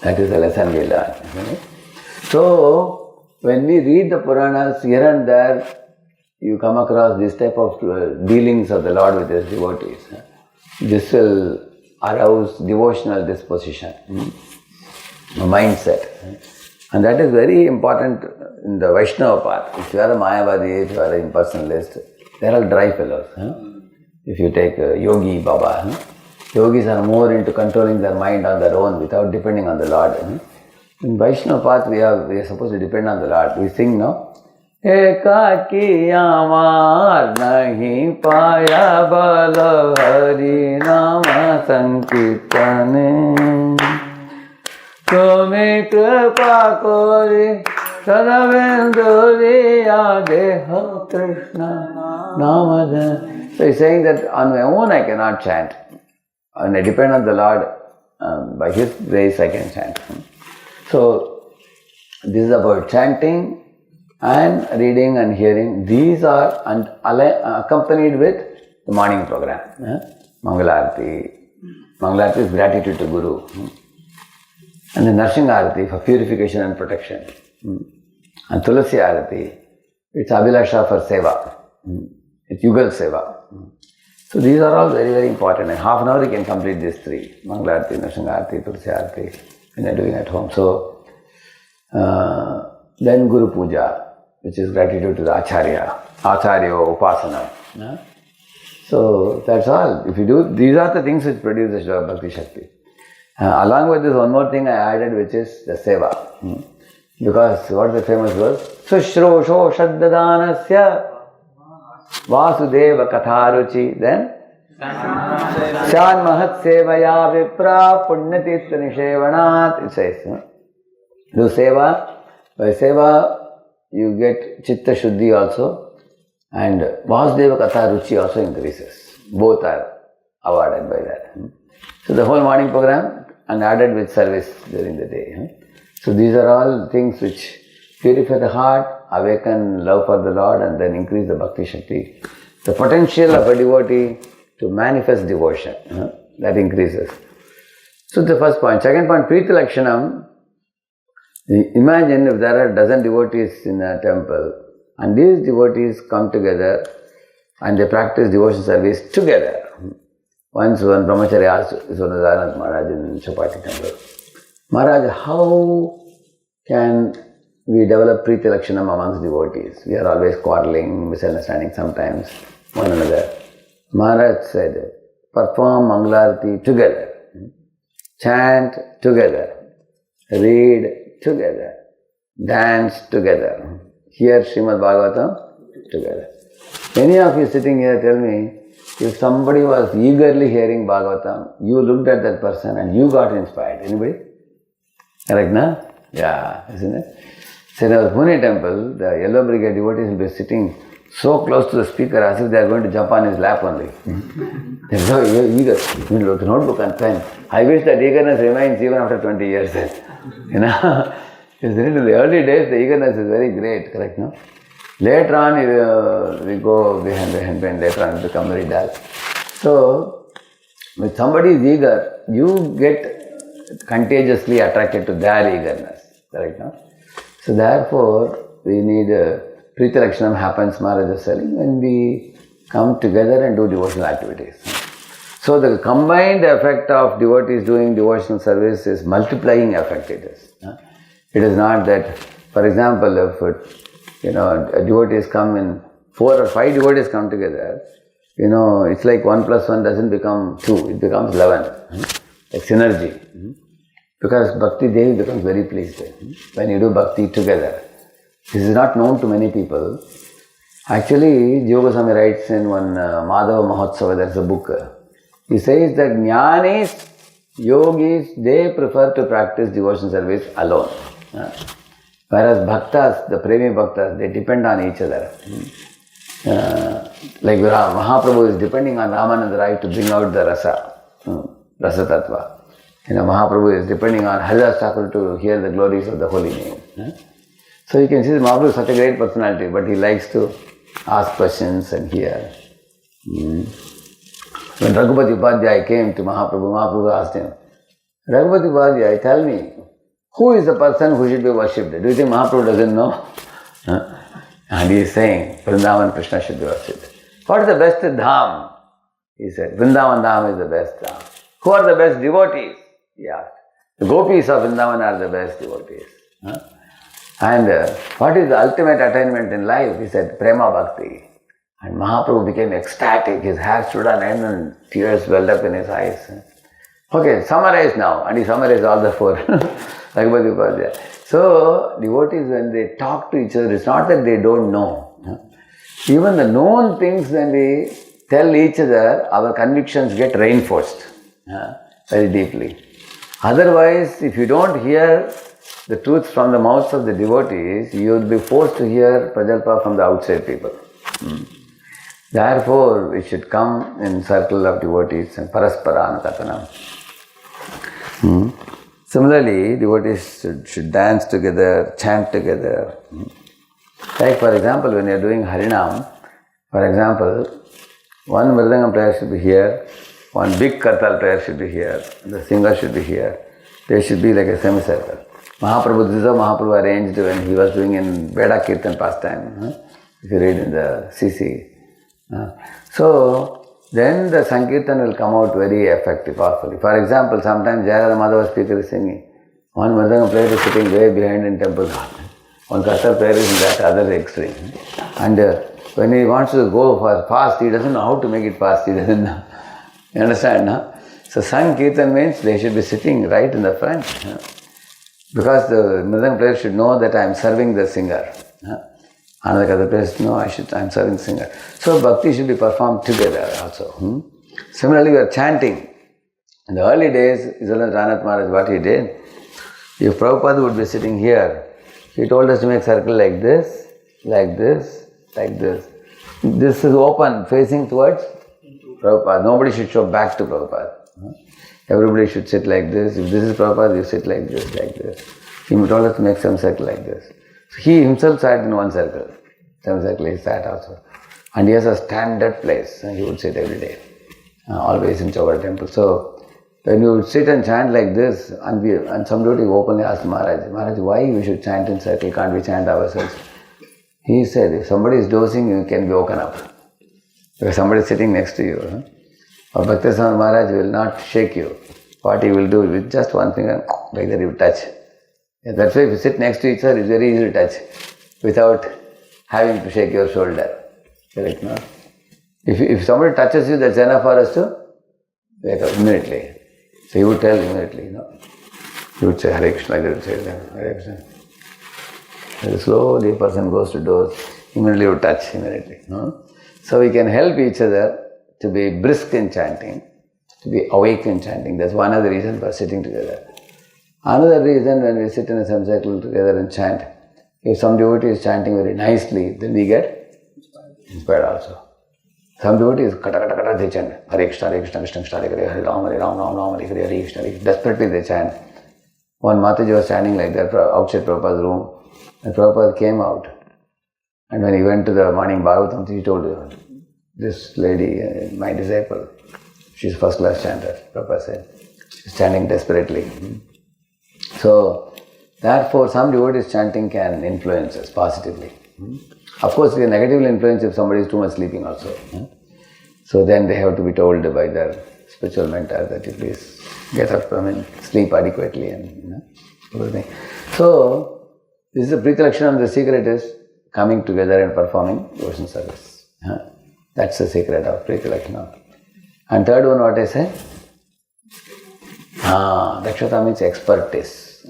That is the lesson we learn. So, when we read the Puranas here and there, you come across this type of dealings of the Lord with his devotees. This will arouse devotional disposition, mindset. And that is very important in the Vaishnava path. If you are a Mayavadi, if you are an impersonalist, they are all dry fellows. If you take Yogi Baba, yogis are more into controlling their mind on their own without depending on the Lord. In Vaishnava path, we are supposed to depend on the Lord. We sing, no? एकाकी आमार नहीं पाया बल हरि नाम संकीर्तन तुम्हें कृपा कोरी सदावेंदुरिया देह कृष्ण नाम. So he's saying that on my own I cannot chant. And I depend on the Lord. By His grace I can chant. So this is about chanting and reading and hearing. These are accompanied with the morning program. Mangalarti. Mangalarti is gratitude to Guru. And the Narsinga Arati for purification and protection. And Tulasi Arati, it's Abhilasha for Seva. It's Yugal Seva. So these are all very, very important. In half an hour you can complete these three. Mangalarti, Narsinga Arati, Tulasi Arati, when you're doing at home. So, then Guru Puja, which is gratitude to the Acharya, Upasana. So that's all. If you do, these are the things which produce the Bhakti Shakti. Along with this, one more thing I added, which is the seva. Because what is the famous verse? Sushrosho Shaddadanasya Vasudeva Katharuchi. Then Shan Mahat Sevaya Vipra Punyatitya Nishevanat. It says, do seva. By seva, you get Chitta Shuddhi also. And Vasudeva Katharuchi also increases. Both are awarded by that. So the whole morning program and added with service during the day. So these are all things which purify the heart, awaken love for the Lord, and then increase the Bhakti Shakti. The potential of a devotee to manifest devotion, that increases. So the first point. Second point, Priti Lakshanam. Imagine if there are a dozen devotees in a temple, and these devotees come together and they practice devotion service together. Once one brahmachari asked Swanadharanath Maharaj in Chapati temple, Maharaj, how can we develop Priti Lakshanam amongst devotees? We are always quarreling, misunderstanding sometimes one another. Maharaj said, perform Mangalarati together, chant together, read together, dance together, hear Srimad Bhagavatam together. Any of you sitting here tell me, if somebody was eagerly hearing Bhagavatam, you looked at that person and you got inspired. Anybody? Correct, na? Yeah, isn't it? So in our Pune temple, the Yellow Brigade devotees will be sitting so close to the speaker as if they are going to jump on his lap only. They are so eager. With notebook and pen. I wish that eagerness remains even after 20 years. You know? In the early days, the eagerness is very great, correct, no? Later on, we go behind, later on it becomes very dull. So, when somebody is eager, you get contagiously attracted to their eagerness, correct, no? So therefore, we need Priti Lakshanam happens, Maharaj is telling, when we come together and do devotional activities. So the combined effect of devotees doing devotional service is multiplying effect it is. It is not that, for example, if devotees come in 4 or 5 devotees come together, it's like 1 plus 1 doesn't become 2, it becomes 11. Like synergy. Because Bhakti Devi becomes very pleased when you do Bhakti together. This is not known to many people. Actually, Jiva Goswami writes in one Madhava Mahotsava, there's a book. He says that Jnanis, Yogis, they prefer to practice devotion service alone. Whereas Bhaktas, the Premi Bhaktas, they depend on each other. Like Mahaprabhu is depending on Ramananda Rai to bring out the Rasa Tattva. Mahaprabhu is depending on Haridas Thakur to hear the glories of the holy name. So you can see that Mahaprabhu is such a great personality, but he likes to ask questions and hear. When Raghupati Upadhyay came to Mahaprabhu, Mahaprabhu asked him, Raghupati Upadhyay, tell me, who is the person who should be worshipped? Do you think Mahaprabhu doesn't know? And he is saying, Vrindavan Krishna should be worshipped. What is the best dham? He said, Vrindavan dham is the best dham. Who are the best devotees? He asked. The gopis of Vrindavan are the best devotees. And what is the ultimate attainment in life? He said, Prema Bhakti. And Mahaprabhu became ecstatic. His hair stood on end and tears welled up in his eyes. Okay, summarize now. And he summarized all the 4. So, devotees, when they talk to each other, it's not that they don't know. Even the known things, when we tell each other, our convictions get reinforced very deeply. Otherwise, if you don't hear the truth from the mouths of the devotees, you will be forced to hear Prajalpa from the outside people. Therefore, we should come in circle of devotees and parasparana katanam. Similarly, devotees should dance together, chant together. Like for example, when you are doing Harinam, for example, one Mridangam player should be here, one big Kartal player should be here, the singer should be here. They should be like a semicircle. Mahaprabhu, this is how Mahaprabhu arranged when he was doing in Veda Kirtan pastime. If you read in the CC. So, then the Sankirtan will come out very effective, powerfully. For example, sometimes Jayarada Madhava speaker is singing. One Mridangam player is sitting way behind in temple hall. One Kartal player is in that other extreme. And when he wants to go for fast, he doesn't know how to make it fast. He doesn't know. You understand, no? So Sankirtan means they should be sitting right in the front. Because the Mridang player should know that I am serving the singer. Another other players know I am serving the singer. So Bhakti should be performed together also. Similarly, we are chanting. In the early days, Iswaran Ranath Maharaj, what he did, if Prabhupada would be sitting here, he told us to make circle like this, like this, like this. This is open, facing towards Prabhupada. Nobody should show back to Prabhupada. Everybody should sit like this. If this is Prabhupada, you sit like this, like this. He told us to make some circle like this. So he himself sat in one circle. Semicircle he sat also. And he has a standard place. He would sit every day. Always in Chowra temple. So, when you would sit and chant like this, and some devotee openly asked Maharaj, why we should chant in circle, can't we chant ourselves? He said, if somebody is dozing, you can be woken up. If somebody is sitting next to you, or Bhaktiswami Maharaj will not shake you. What he will do, with just one finger, like that he will touch. That's why if you sit next to each other, it's very easy to touch, without having to shake your shoulder. Correct, no? If somebody touches you, that's enough for us to wake up immediately. So he would tell immediately, He would say Hare Krishna, like that, would say Hare Krishna. Very slowly a person goes to doors, immediately would touch immediately. So we can help each other to be brisk in chanting, to be awake in chanting. That's one of the reasons for sitting together. Another reason, when we sit in a semicircle together and chant, if some devotee is chanting very nicely, then we get inspired also. Some devotees, kata kata kata, they chant Hare Krishna, Krishna Krishna, Hare Hare, Hare Ram, Hare Ram, Ram Ram, Hare Hare, Hare Krishna, Hare Krishna. Desperately they chant. One Mataji was standing like that outside Prabhupada's room, and Prabhupada came out. And when he went to the morning Bhagavatam, he told her, this lady, my disciple, she's first class chanter, Prabhupada said. She's chanting desperately. So, therefore, some devotees chanting can influence us positively. Of course, we can negatively influence if somebody is too much sleeping also. So then they have to be told by their spiritual mentor that you please get up and sleep adequately and everything. So, this is a Preeti Lakshanam. The secret is coming together and performing devotion service. That's the secret of Preeti Lakshanam. And third one, what I say? Dakshata means expertise.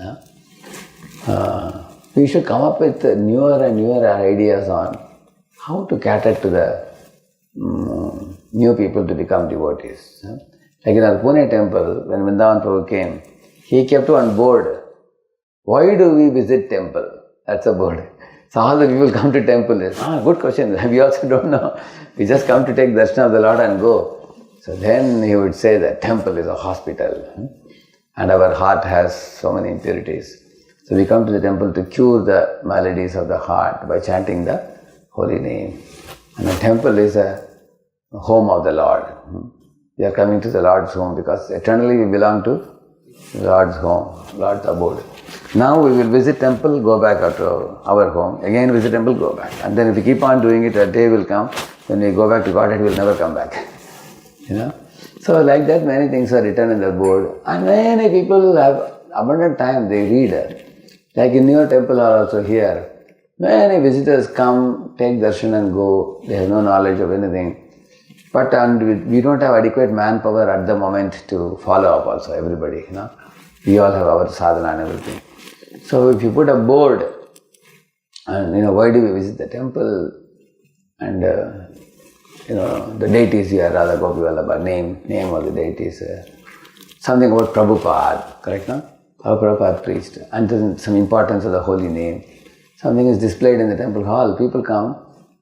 We should come up with newer and newer ideas on how to cater to the new people to become devotees. Like in our Pune temple, when Vrindavan Prabhu came, he kept one board. Why do we visit temple? That's a board. So all the people come to temple. Good question. We also don't know. We just come to take darshan of the Lord and go. So then he would say that temple is a hospital. And our heart has so many impurities. So we come to the temple to cure the maladies of the heart by chanting the holy name. And the temple is a home of the Lord. We are coming to the Lord's home because eternally we belong to the Lord's home, Lord's abode. Now we will visit temple, go back to our home, again visit temple, go back. And then if we keep on doing it, a day will come when we go back to Godhead, we will never come back. So like that many things are written in the board. And many people have abundant time, they read. Like in your temple hall also here, many visitors come, take darshan and go. They have no knowledge of anything. But we don't have adequate manpower at the moment to follow up also, everybody. We all have our sadhana and everything. So if you put a board, and why do we visit the temple? And the deities here, Radha Gopi Vallabha, name of the deities. Something about Prabhupada, correct, no? How Prabhupada preached, and then some importance of the holy name. Something is displayed in the temple hall, people come.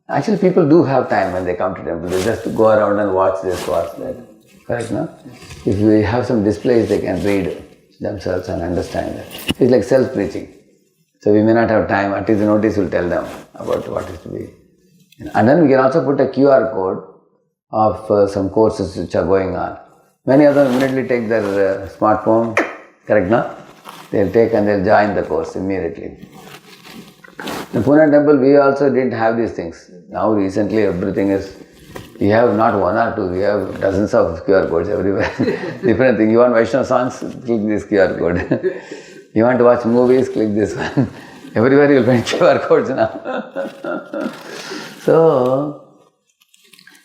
Actually, people do have time when they come to temple. They just go around and watch this, watch that. Correct, no? If we have some displays, they can read themselves and understand that. It's like self-preaching. So we may not have time, at least the notice will tell them about what is to be. And then we can also put a QR code of some courses which are going on. Many of them immediately take their smartphone, correct, no? They'll take and they'll join the course immediately. In Pune temple, we also didn't have these things. Now recently everything is, we have not one or two, we have dozens of QR codes everywhere. Different things. You want Vaishnava songs, click this QR code. You want to watch movies, click this one. Everywhere you'll find QR codes now. So,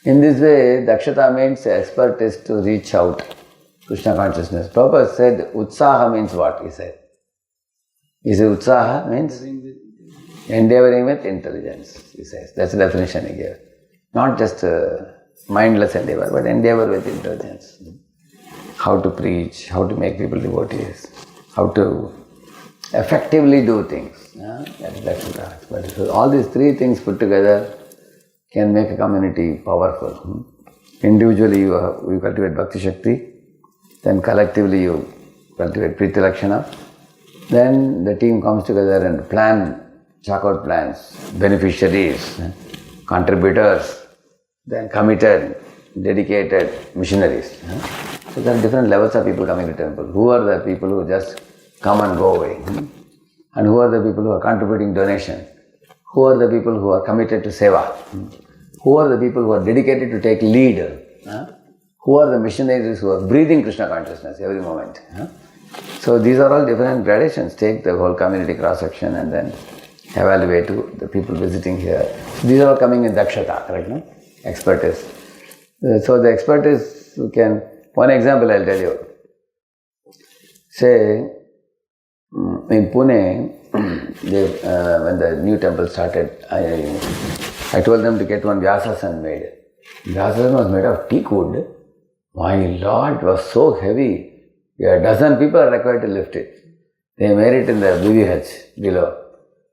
in this way, Dakshata means expert is to reach out Krishna consciousness. Prabhupada said, Utsaha means what? He said. He said, Utsaha means endeavoring with intelligence, he says. That's the definition he gave. Not just mindless endeavor, but endeavor with intelligence. How to preach, how to make people devotees, how to effectively do things. That's the expertise. So all these three things put together can make a community powerful. Individually you cultivate Bhakti Shakti, then collectively you cultivate Priti Lakshana, then the team comes together and chalk out plans, beneficiaries, contributors, then committed, dedicated missionaries. So there are different levels of people coming to temple. Who are the people who just come and go away? And who are the people who are contributing donation? Who are the people who are committed to seva? Who are the people who are dedicated to take lead? Who are the missionaries who are breathing Krishna consciousness every moment? So these are all different gradations. Take the whole community cross-section and then evaluate the people visiting here. These are all coming in Dakshata, correct? No? Expertise. So the expertise can, one example I'll tell you. Say, in Pune, when the new temple started, I told them to get one Vyasasan made. Vyasasan was made of teak wood. My Lord, it was so heavy. A dozen people are required to lift it. They made it in the BVH below.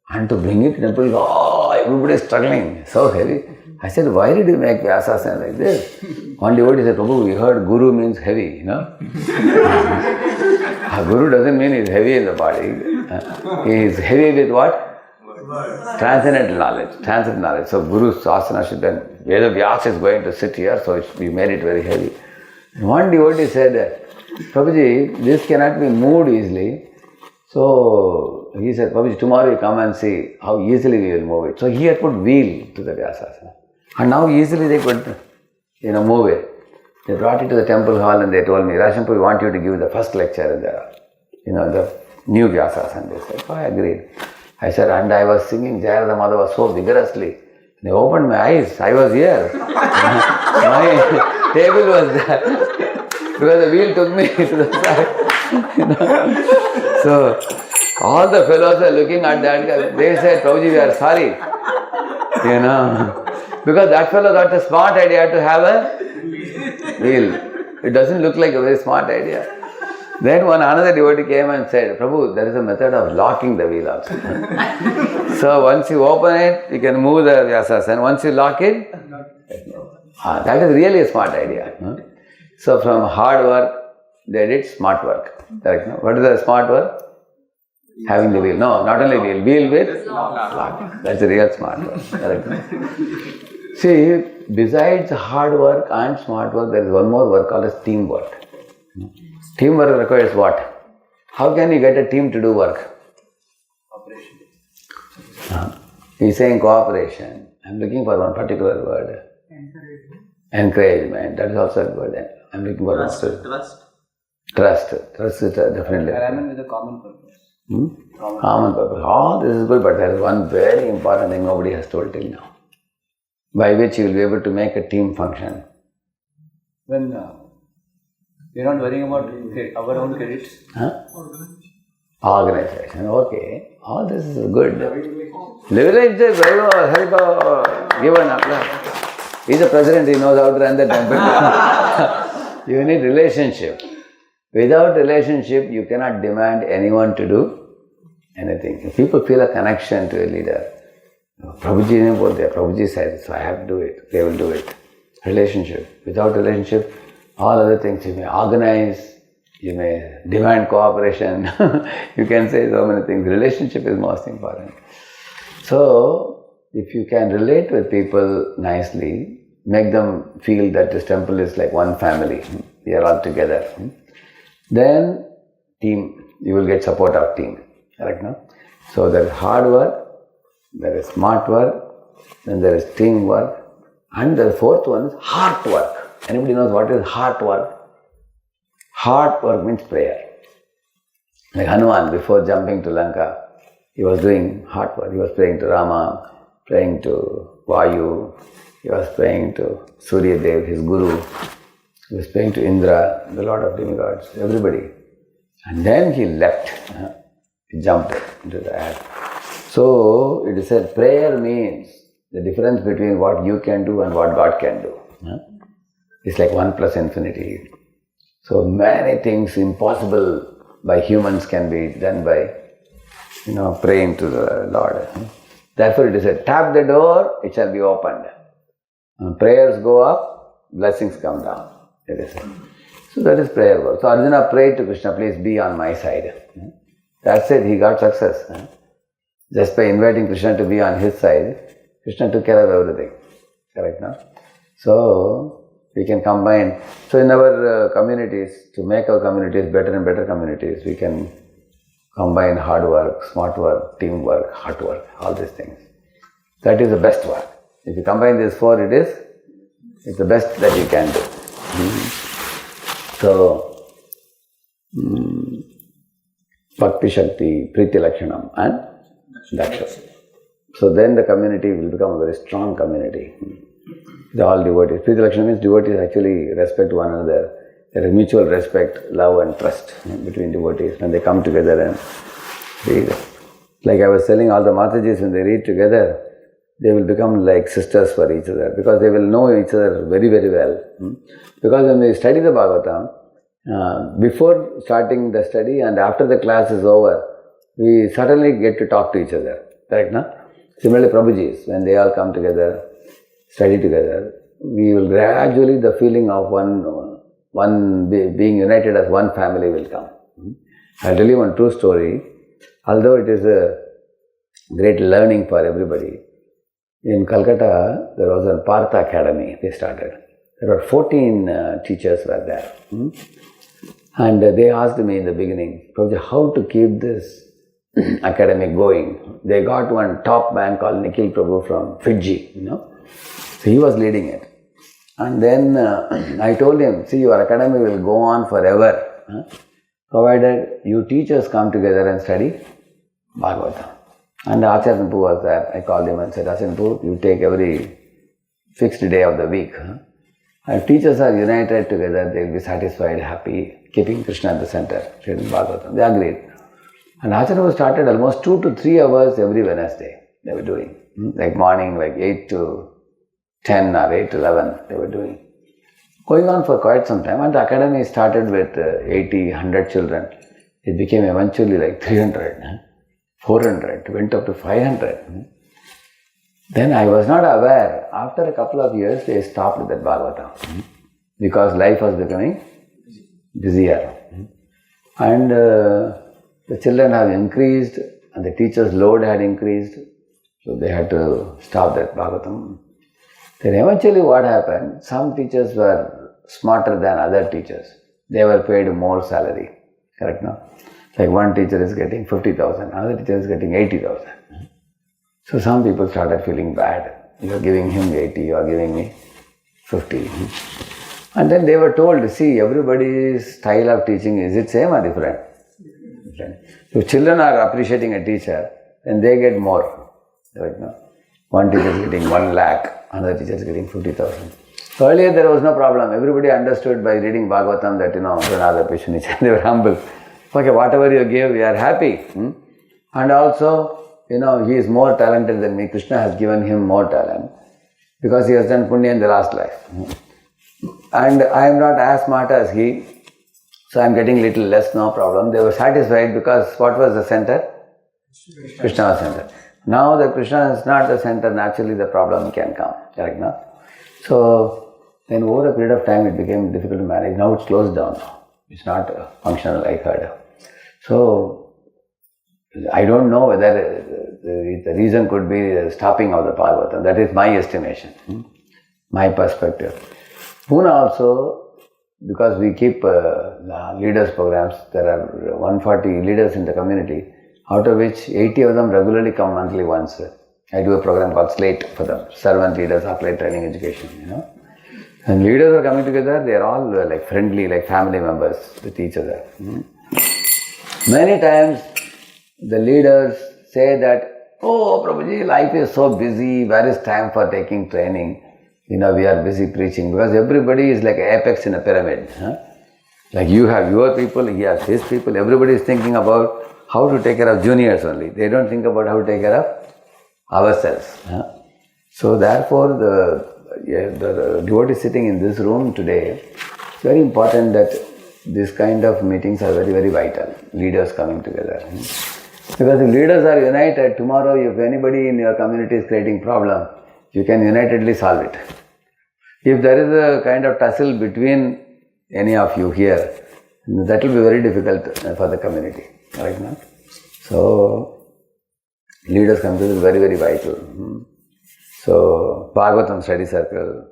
And to bring it to temple, everybody is struggling, so heavy. I said, why did you make Vyasasan like this? One devotee said, Prabhu, we heard Guru means heavy, Guru doesn't mean he's heavy in the body. He is heavy with what? Transcendental knowledge. So Guru's asana should then, Veda Vyasa is going to sit here, so we made it very heavy. And one devotee said, Prabhuji, this cannot be moved easily. So he said, Prabhuji, tomorrow you come and see how easily we will move it. So he had put wheel to the Vyasasana. And now easily they could, move it. They brought it to the temple hall and they told me, Radheshyam, we want you to give the first lecture in the new Vyasasana. They said, I agreed. I said, and I was singing Jayarada Madhava so vigorously. They opened my eyes. I was here. My table was there. Because the wheel took me to the side. So, all the fellows are looking at that guy. They said, Prabhuji, we are sorry. Because that fellow got a smart idea to have a wheel. It doesn't look like a very smart idea. Then another devotee came and said, Prabhu, there is a method of locking the wheel also. So once you open it, you can move the Vyasasana. And once you lock it, that is really a smart idea. So from hard work, they did smart work. Correct? No? What is the smart work? Having the wheel. No, not only wheel with lock. That's a real smart work. Correct? No? See, besides hard work and smart work, there is one more work called as teamwork. Teamwork requires what? How can you get a team to do work? Cooperation. He's saying cooperation. I'm looking for one particular word. Encouragement. That is also a word. I'm looking for Trust is definitely. Alignment with a common purpose. Common purpose. All this is good, but there is one very important thing nobody has told till now, by which you will be able to make a team function. When we're not worrying about our own credits. Organization. Okay. All this is good. Leverage the help given applause. He's the president, he knows how to run the temple. You need relationship. Without relationship, you cannot demand anyone to do anything. If people feel a connection to a leader, Prabhuji said, so I have to do it. They will do it. Relationship. Without relationship, all other things you may organize, you may demand cooperation, you can say so many things. Relationship is most important. So, if you can relate with people nicely, make them feel that this temple is like one family, we are all together, then team, you will get support of team. Correct, no? So there is hard work, there is smart work, then there is teamwork, and the fourth one is heart work. Anybody knows what is heart work? Heart work means prayer. Like Hanuman, before jumping to Lanka, he was doing hard work. He was praying to Rama, praying to Vayu, he was praying to Surya Dev, his guru, he was praying to Indra, the lord of demigods, everybody. And then he leapt, he jumped into the air. So it is said prayer means the difference between what you can do and what God can do. It's like 1 plus infinity. So many things impossible by humans can be done by, praying to the Lord. Therefore it is said, tap the door, it shall be opened. When prayers go up, blessings come down. It is said. So that is prayer work. So Arjuna prayed to Krishna, please be on my side. That's it, he got success. Just by inviting Krishna to be on his side, Krishna took care of everything. Correct, no? So we can combine. So in our communities, to make our communities better and better communities, we can combine hard work, smart work, teamwork, hard work, all these things. That is the best work. If you combine these four, it's the best that you can do. So, Bhakti Shakti, Priti Lakshanam and Daksha. So then the community will become a very strong community. All devotees. Priti Lakshanam means devotees actually respect one another. There is mutual respect, love and trust between devotees when they come together and read. Like I was telling, all the Matajis, when they read together, they will become like sisters for each other because they will know each other very, very well. Because when we study the Bhagavatam, before starting the study and after the class is over, we suddenly get to talk to each other. Correct, no? Similarly, Prabhujis, when they all come together, study together, we will gradually, the feeling of one being united as one family will come. I'll tell you one true story. Although it is a great learning for everybody, in Calcutta, there was a Partha Academy they started. There were 14 teachers were there. And they asked me in the beginning, Prabhuji, how to keep this academy going? They got one top man called Nikhil Prabhu from Fiji, So he was leading it. And then I told him, see, your academy will go on forever, provided you teachers come together and study Bhagavatam. And Acharya Poo was there. I called him and said, Acharya Poo, you take every fixed day of the week. If teachers are united together, they will be satisfied, happy, keeping Krishna at the center, reading Bhagavatam. They agreed. And Acharya Poo started almost 2 to 3 hours every Wednesday. They were doing. Like morning, like 8 to 10 or 8 to 11, they were doing. Going on for quite some time. And the academy started with 80, 100 children. It became eventually like 300. 400, went up to 500. Then I was not aware. After a couple of years, they stopped that Bhagavatam because life was becoming busier. And the children have increased and the teachers' load had increased. So they had to stop that Bhagavatam. Then eventually what happened, some teachers were smarter than other teachers. They were paid more salary. Correct, no? Like one teacher is getting 50,000, another teacher is getting 80,000. So some people started feeling bad. You are giving him 80, you are giving me 50. And then they were told, see, everybody's style of teaching, is it same or different? Different. So children are appreciating a teacher, then they get more. Right, no? One teacher is getting 1 lakh, another teacher is getting 50,000. So earlier there was no problem. Everybody understood by reading Bhagavatam that, they were humble. Okay, whatever you give, we are happy. And also, he is more talented than me. Krishna has given him more talent because he has done punya in the last life. And I am not as smart as he, so I am getting little less, no problem. They were satisfied because what was the center? Krishna was center. Now that Krishna is not the center, naturally the problem can come. Correct, no? So, then over a period of time it became difficult to manage. Now it's closed down. It's not functional, I heard. So, I don't know whether the reason could be the stopping of the Bhagavatam. That is my estimation, my perspective. Pune also, because we keep leaders programs, there are 140 leaders in the community, out of which 80 of them regularly come monthly once. I do a program called Slate for them, servant leaders, applied training education, And leaders are coming together, they are all like friendly, like family members with each other. Many times the leaders say that, oh Prabhuji, life is so busy, where is time for taking training? We are busy preaching, because everybody is like apex in a pyramid. Like you have your people, he has his people, everybody is thinking about how to take care of juniors only. They don't think about how to take care of ourselves. So therefore, the devotee sitting in this room today, it's very important that this kind of meetings are very, very vital. Leaders coming together. Because if leaders are united, tomorrow if anybody in your community is creating problem, you can unitedly solve it. If there is a kind of tussle between any of you here, that will be very difficult for the community. Right now. So, leaders come to this very, very vital. So, Bhagavatam study circle.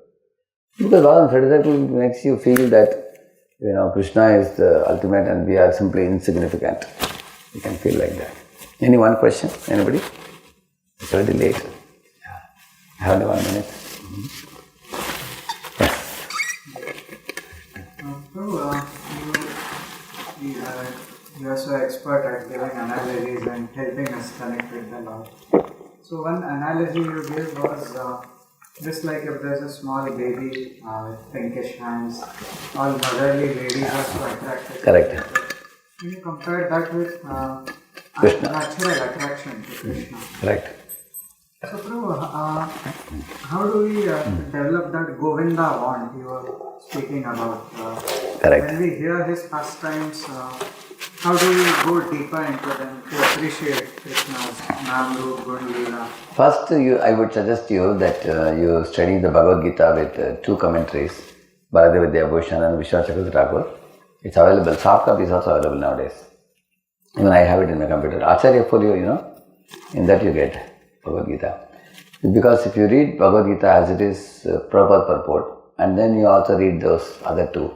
Because Bhagavatam study circle makes you feel that, Krishna is the ultimate and we are simply insignificant. You can feel like that. Any one question? Anybody? It's already late. Yeah. I have only 1 minute. Yes. You are so expert at giving analogies and helping us connect with the Lord. So one analogy you gave was just like if there's a small baby with pinkish hands, all motherly ladies are so attracted. Correct. Can you compare that with Krishna. Natural attraction to Krishna? Correct. So Prabhu, how do we develop that Govinda bond you were speaking about? Correct. When we hear his pastimes, how do we go deeper into them to appreciate Krishna's Nam, Roop, Gun, Leela? First, I would suggest you that you study the Bhagavad Gita with 2 commentaries, Bharadev Devotional and Vishwanath Chakravarti Thakur. It's available. Soft copy is also available nowadays. Even I have it in my computer. Acharya folio, in that you get Bhagavad Gita. Because if you read Bhagavad Gita as it is, proper purport, and then you also read those other 2,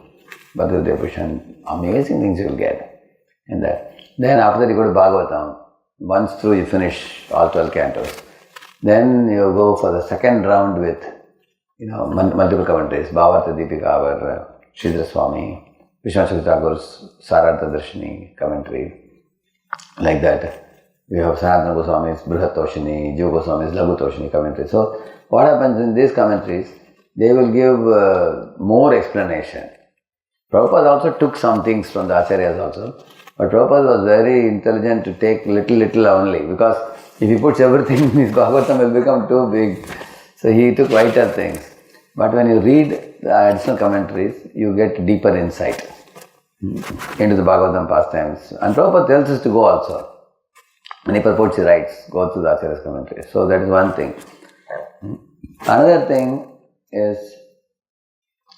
Bhagavad Devotional, amazing things you will get in that. Then after that you go to Bhagavatam. Once through you finish all 12 cantos. Then you go for the second round with, multiple commentaries. Bhavartha Deepika, our Sridhar Swami, Vishwanath Chakravarti Thakur's Sarartha Darshini commentary. Like that. We have Sanatana Goswami's Brihat Toshini, Jiva Goswami's Laghu Toshini commentary. So, what happens in these commentaries, they will give more explanation. Prabhupada also took some things from the Acharyas also, but Prabhupada was very intelligent to take little only, because if he puts everything in his Bhagavatam, it will become too big. So, he took vital things. But when you read the additional commentaries, you get deeper insight into the Bhagavatam pastimes. And Prabhupada tells us to go also. Many purports he writes, go through the Acharya's commentary. So that is one thing. Another thing is,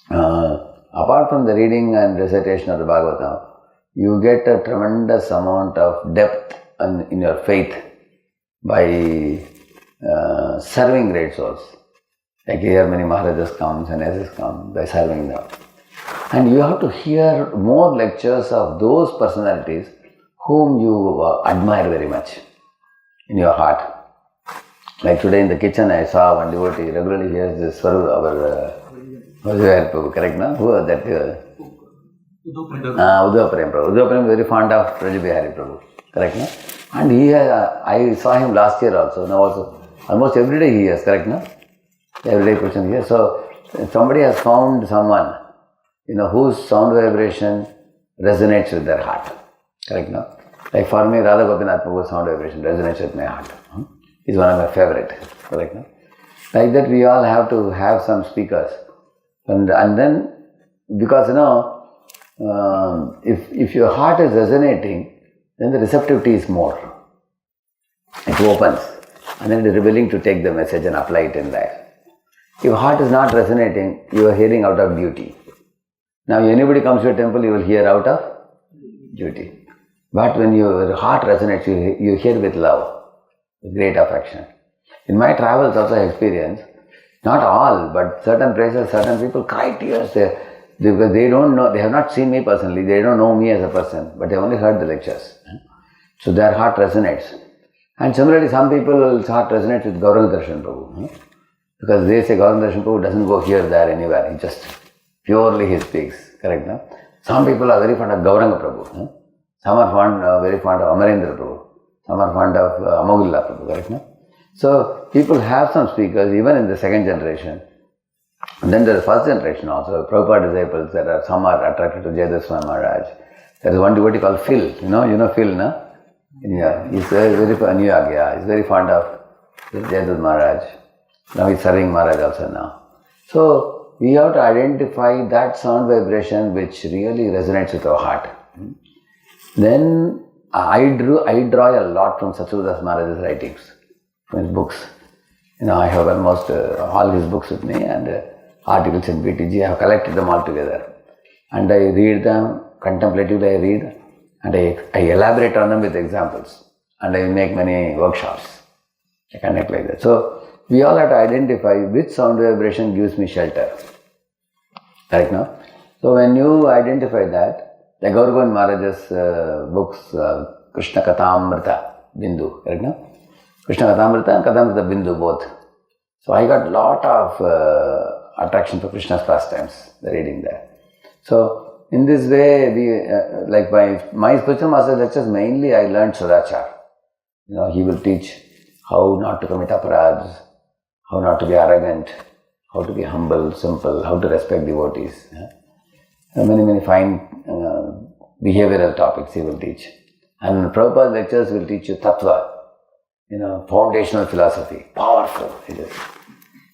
apart from the reading and recitation of the Bhagavatam, you get a tremendous amount of depth in your faith by serving great souls. Like here many Maharajas comes and S's come by serving them. And you have to hear more lectures of those personalities whom you admire very much in your heart. Like today in the kitchen I saw one devotee, regularly hears this Swarup, our Prabhu, correct now? Who was that? Uddhava Prem Prabhu. Uddhava Prem is very fond of Raja Bihari Prabhu, correct now? And he I saw him last year also, now also, almost every day he hears, correct now? Every day person hears. So somebody has found someone, whose sound vibration resonates with their heart, correct now? Like for me, Radha Gopinath Prabhu's sound vibration resonates with my heart. He's one of my favorite, correct now? Like that we all have to have some speakers. And then, because if your heart is resonating, then the receptivity is more. It opens. And then it is willing to take the message and apply it in life. If heart is not resonating, you are hearing out of duty. Now anybody comes to a temple, you will hear out of duty. But when your heart resonates, you hear with love, with great affection. In my travels also I experienced, not all, but certain places, certain people cry tears because they don't know, they have not seen me personally, they don't know me as a person, but they only heard the lectures. So their heart resonates. And similarly, some people's heart resonates with Gauranga Darshan Prabhu. Because they say Gauranga Darshan Prabhu doesn't go here, there, anywhere, he just purely he speaks, correct? No? Some people are very fond of Gauranga Prabhu. Some are very fond of Amarendra Prabhu. Some are fond of Amogilla Prabhu, correct? No? So people have some speakers even in the second generation. And then there is first generation also, Prabhupada disciples that are, some are attracted to Jayadaswami Maharaj. There is one devotee called Phil, you know Phil, no? In New York. He's very New York, yeah. He's very fond of Jayadaswami Maharaj. Now he's serving Maharaj also now. So we have to identify that sound vibration which really resonates with our heart. Then I draw a lot from Satsuradas Maharaj's writings, from his books. I have almost all his books with me and articles in BTG. I have collected them all together. And I read them, contemplatively I read, and I elaborate on them with examples. And I make many workshops. I conduct like that. So we all have to identify which sound vibration gives me shelter. Correct, no? So when you identify that, like Gaur Govind Maharaj's books, Krishna Kathamrita, Bindu, correct, no? Krishna Kathamrita and Kathamrita Bindu both. So I got lot of attraction to Krishna's pastimes, the reading there. So in this way, like my spiritual master lectures, mainly I learned Sadachar. He will teach how not to commit aparads, how not to be arrogant, how to be humble, simple, how to respect devotees. Many fine behavioral topics he will teach. And Prabhupada lectures will teach you tattva, foundational philosophy, powerful it is.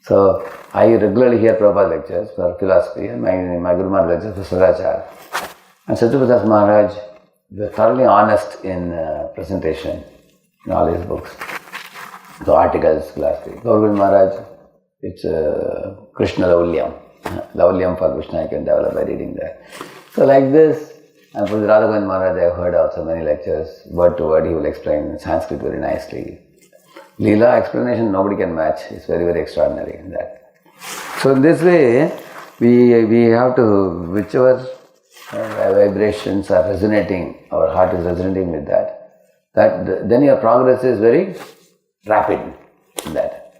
So I regularly hear Prabhupada lectures for philosophy and my Guru Maharaj lectures for Sadachar. And Satyavrat Maharaj was thoroughly honest in presentation in all his books. The articles, philosophy. Gaur Govind Maharaj, it's Krishna Laulyam. Laulyam for Krishna I can develop by reading that. So like this, and for Radha Govind Maharaj I have heard also many lectures, word to word he will explain Sanskrit very nicely. Leela explanation nobody can match, it's very extraordinary in that. So in this way, we have to, whichever vibrations are resonating, our heart is resonating with that then your progress is very rapid in that.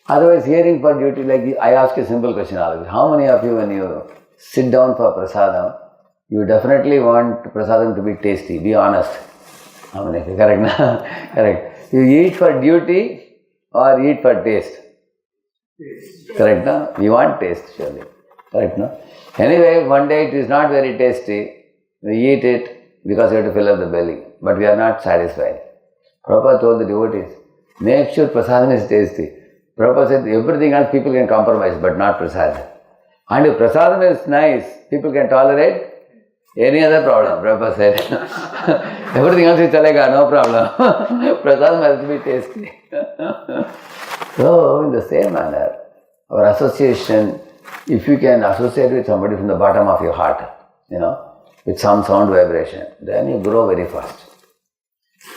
Otherwise, hearing for duty, like I ask a simple question always. How many of you, when you sit down for prasadam, you definitely want prasadam to be tasty? Be honest. How many of you? Correct, no? Correct. You eat for duty or eat for taste? Correct, no? We want taste, surely. Correct, no? Anyway, one day it is not very tasty. We eat it because we have to fill up the belly. But we are not satisfied. Prabhupada told the devotees, make sure prasadam is tasty. Prabhupada said, everything else people can compromise, but not prasadam. And if prasadam is nice, people can tolerate any other problem, Prabhupada said. Everything else is chalega, no problem. Prasadam has to be tasty. So, in the same manner, our association, if you can associate with somebody from the bottom of your heart, with some sound vibration, then you grow very fast.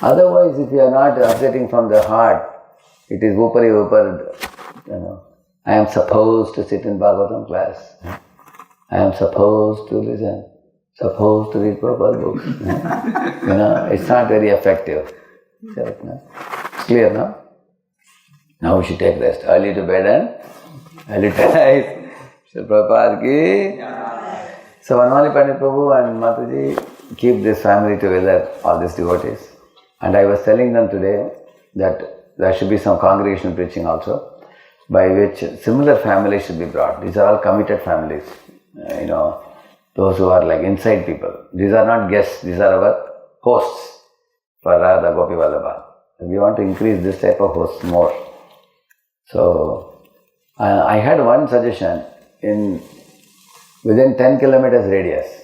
Otherwise, if you are not associating from the heart, it is upar, I am supposed to sit in Bhagavatam class. I am supposed to listen, supposed to read Prabhupada books. It's not very effective. It's clear, no? Now we should take rest. Early to bed and early to rise. Shri Prabhupada ki. So Vanmali Pandit Prabhu and Mataji keep this family together, all these devotees. And I was telling them today that there should be some congregational preaching also, by which similar families should be brought. These are all committed families, those who are like inside people. These are not guests, these are our hosts for Radha Gopi Vallabha. We want to increase this type of hosts more. So, I had one suggestion within 10 kilometers radius.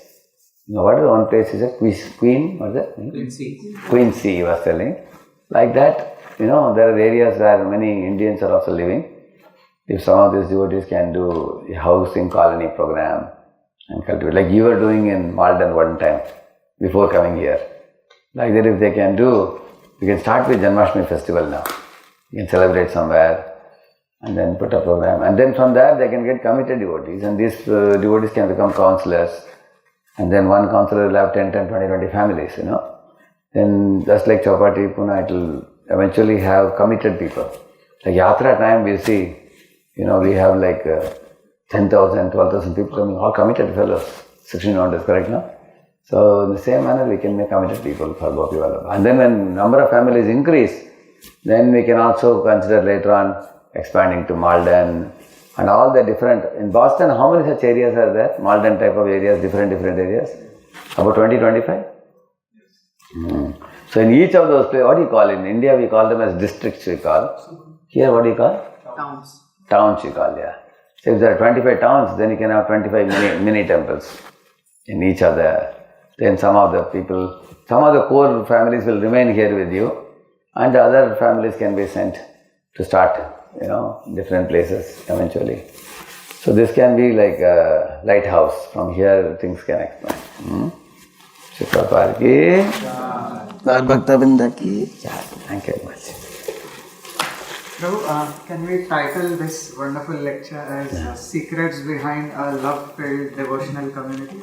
What is one place? Is it Queen? What is that? Quincy, he was telling. Like that, there are areas where many Indians are also living. If some of these devotees can do a housing colony program and cultivate, like you were doing in Malden one time before coming here. Like that, if they can do, we can start with Janmashtami festival now. You can celebrate somewhere and then put a program. And then from there, they can get committed devotees, and these devotees can become counselors. And then one counselor will have 10, 20 families, Then just like Chowpatty, Pune, it will eventually have committed people. Like Yatra time, we see, we have like 10,000, 12,000 people coming, all committed fellows, 16 orders, correct, no? So in the same manner, we can make committed people for Gopi Vallabha. And then when number of families increase, then we can also consider later on expanding to Mundane and all the different. In Boston, how many such areas are there? Mundane type of areas, different areas? About 20, 25? So in each of those places, what do you call? In India, we call them as districts, we call. Here, what do you call? Towns. Towns, you call, yeah. So if there are 25 towns, then you can have 25 mini temples in each of the. Then some of the people, some of the core families will remain here with you, and the other families can be sent to start, different places eventually. So this can be like a lighthouse. From here, things can expand. Shukra ki. Bhakta Binda ki. Thank you very much. Prabhu, can we title this wonderful lecture as Secrets Behind a Love-Filled Devotional Community?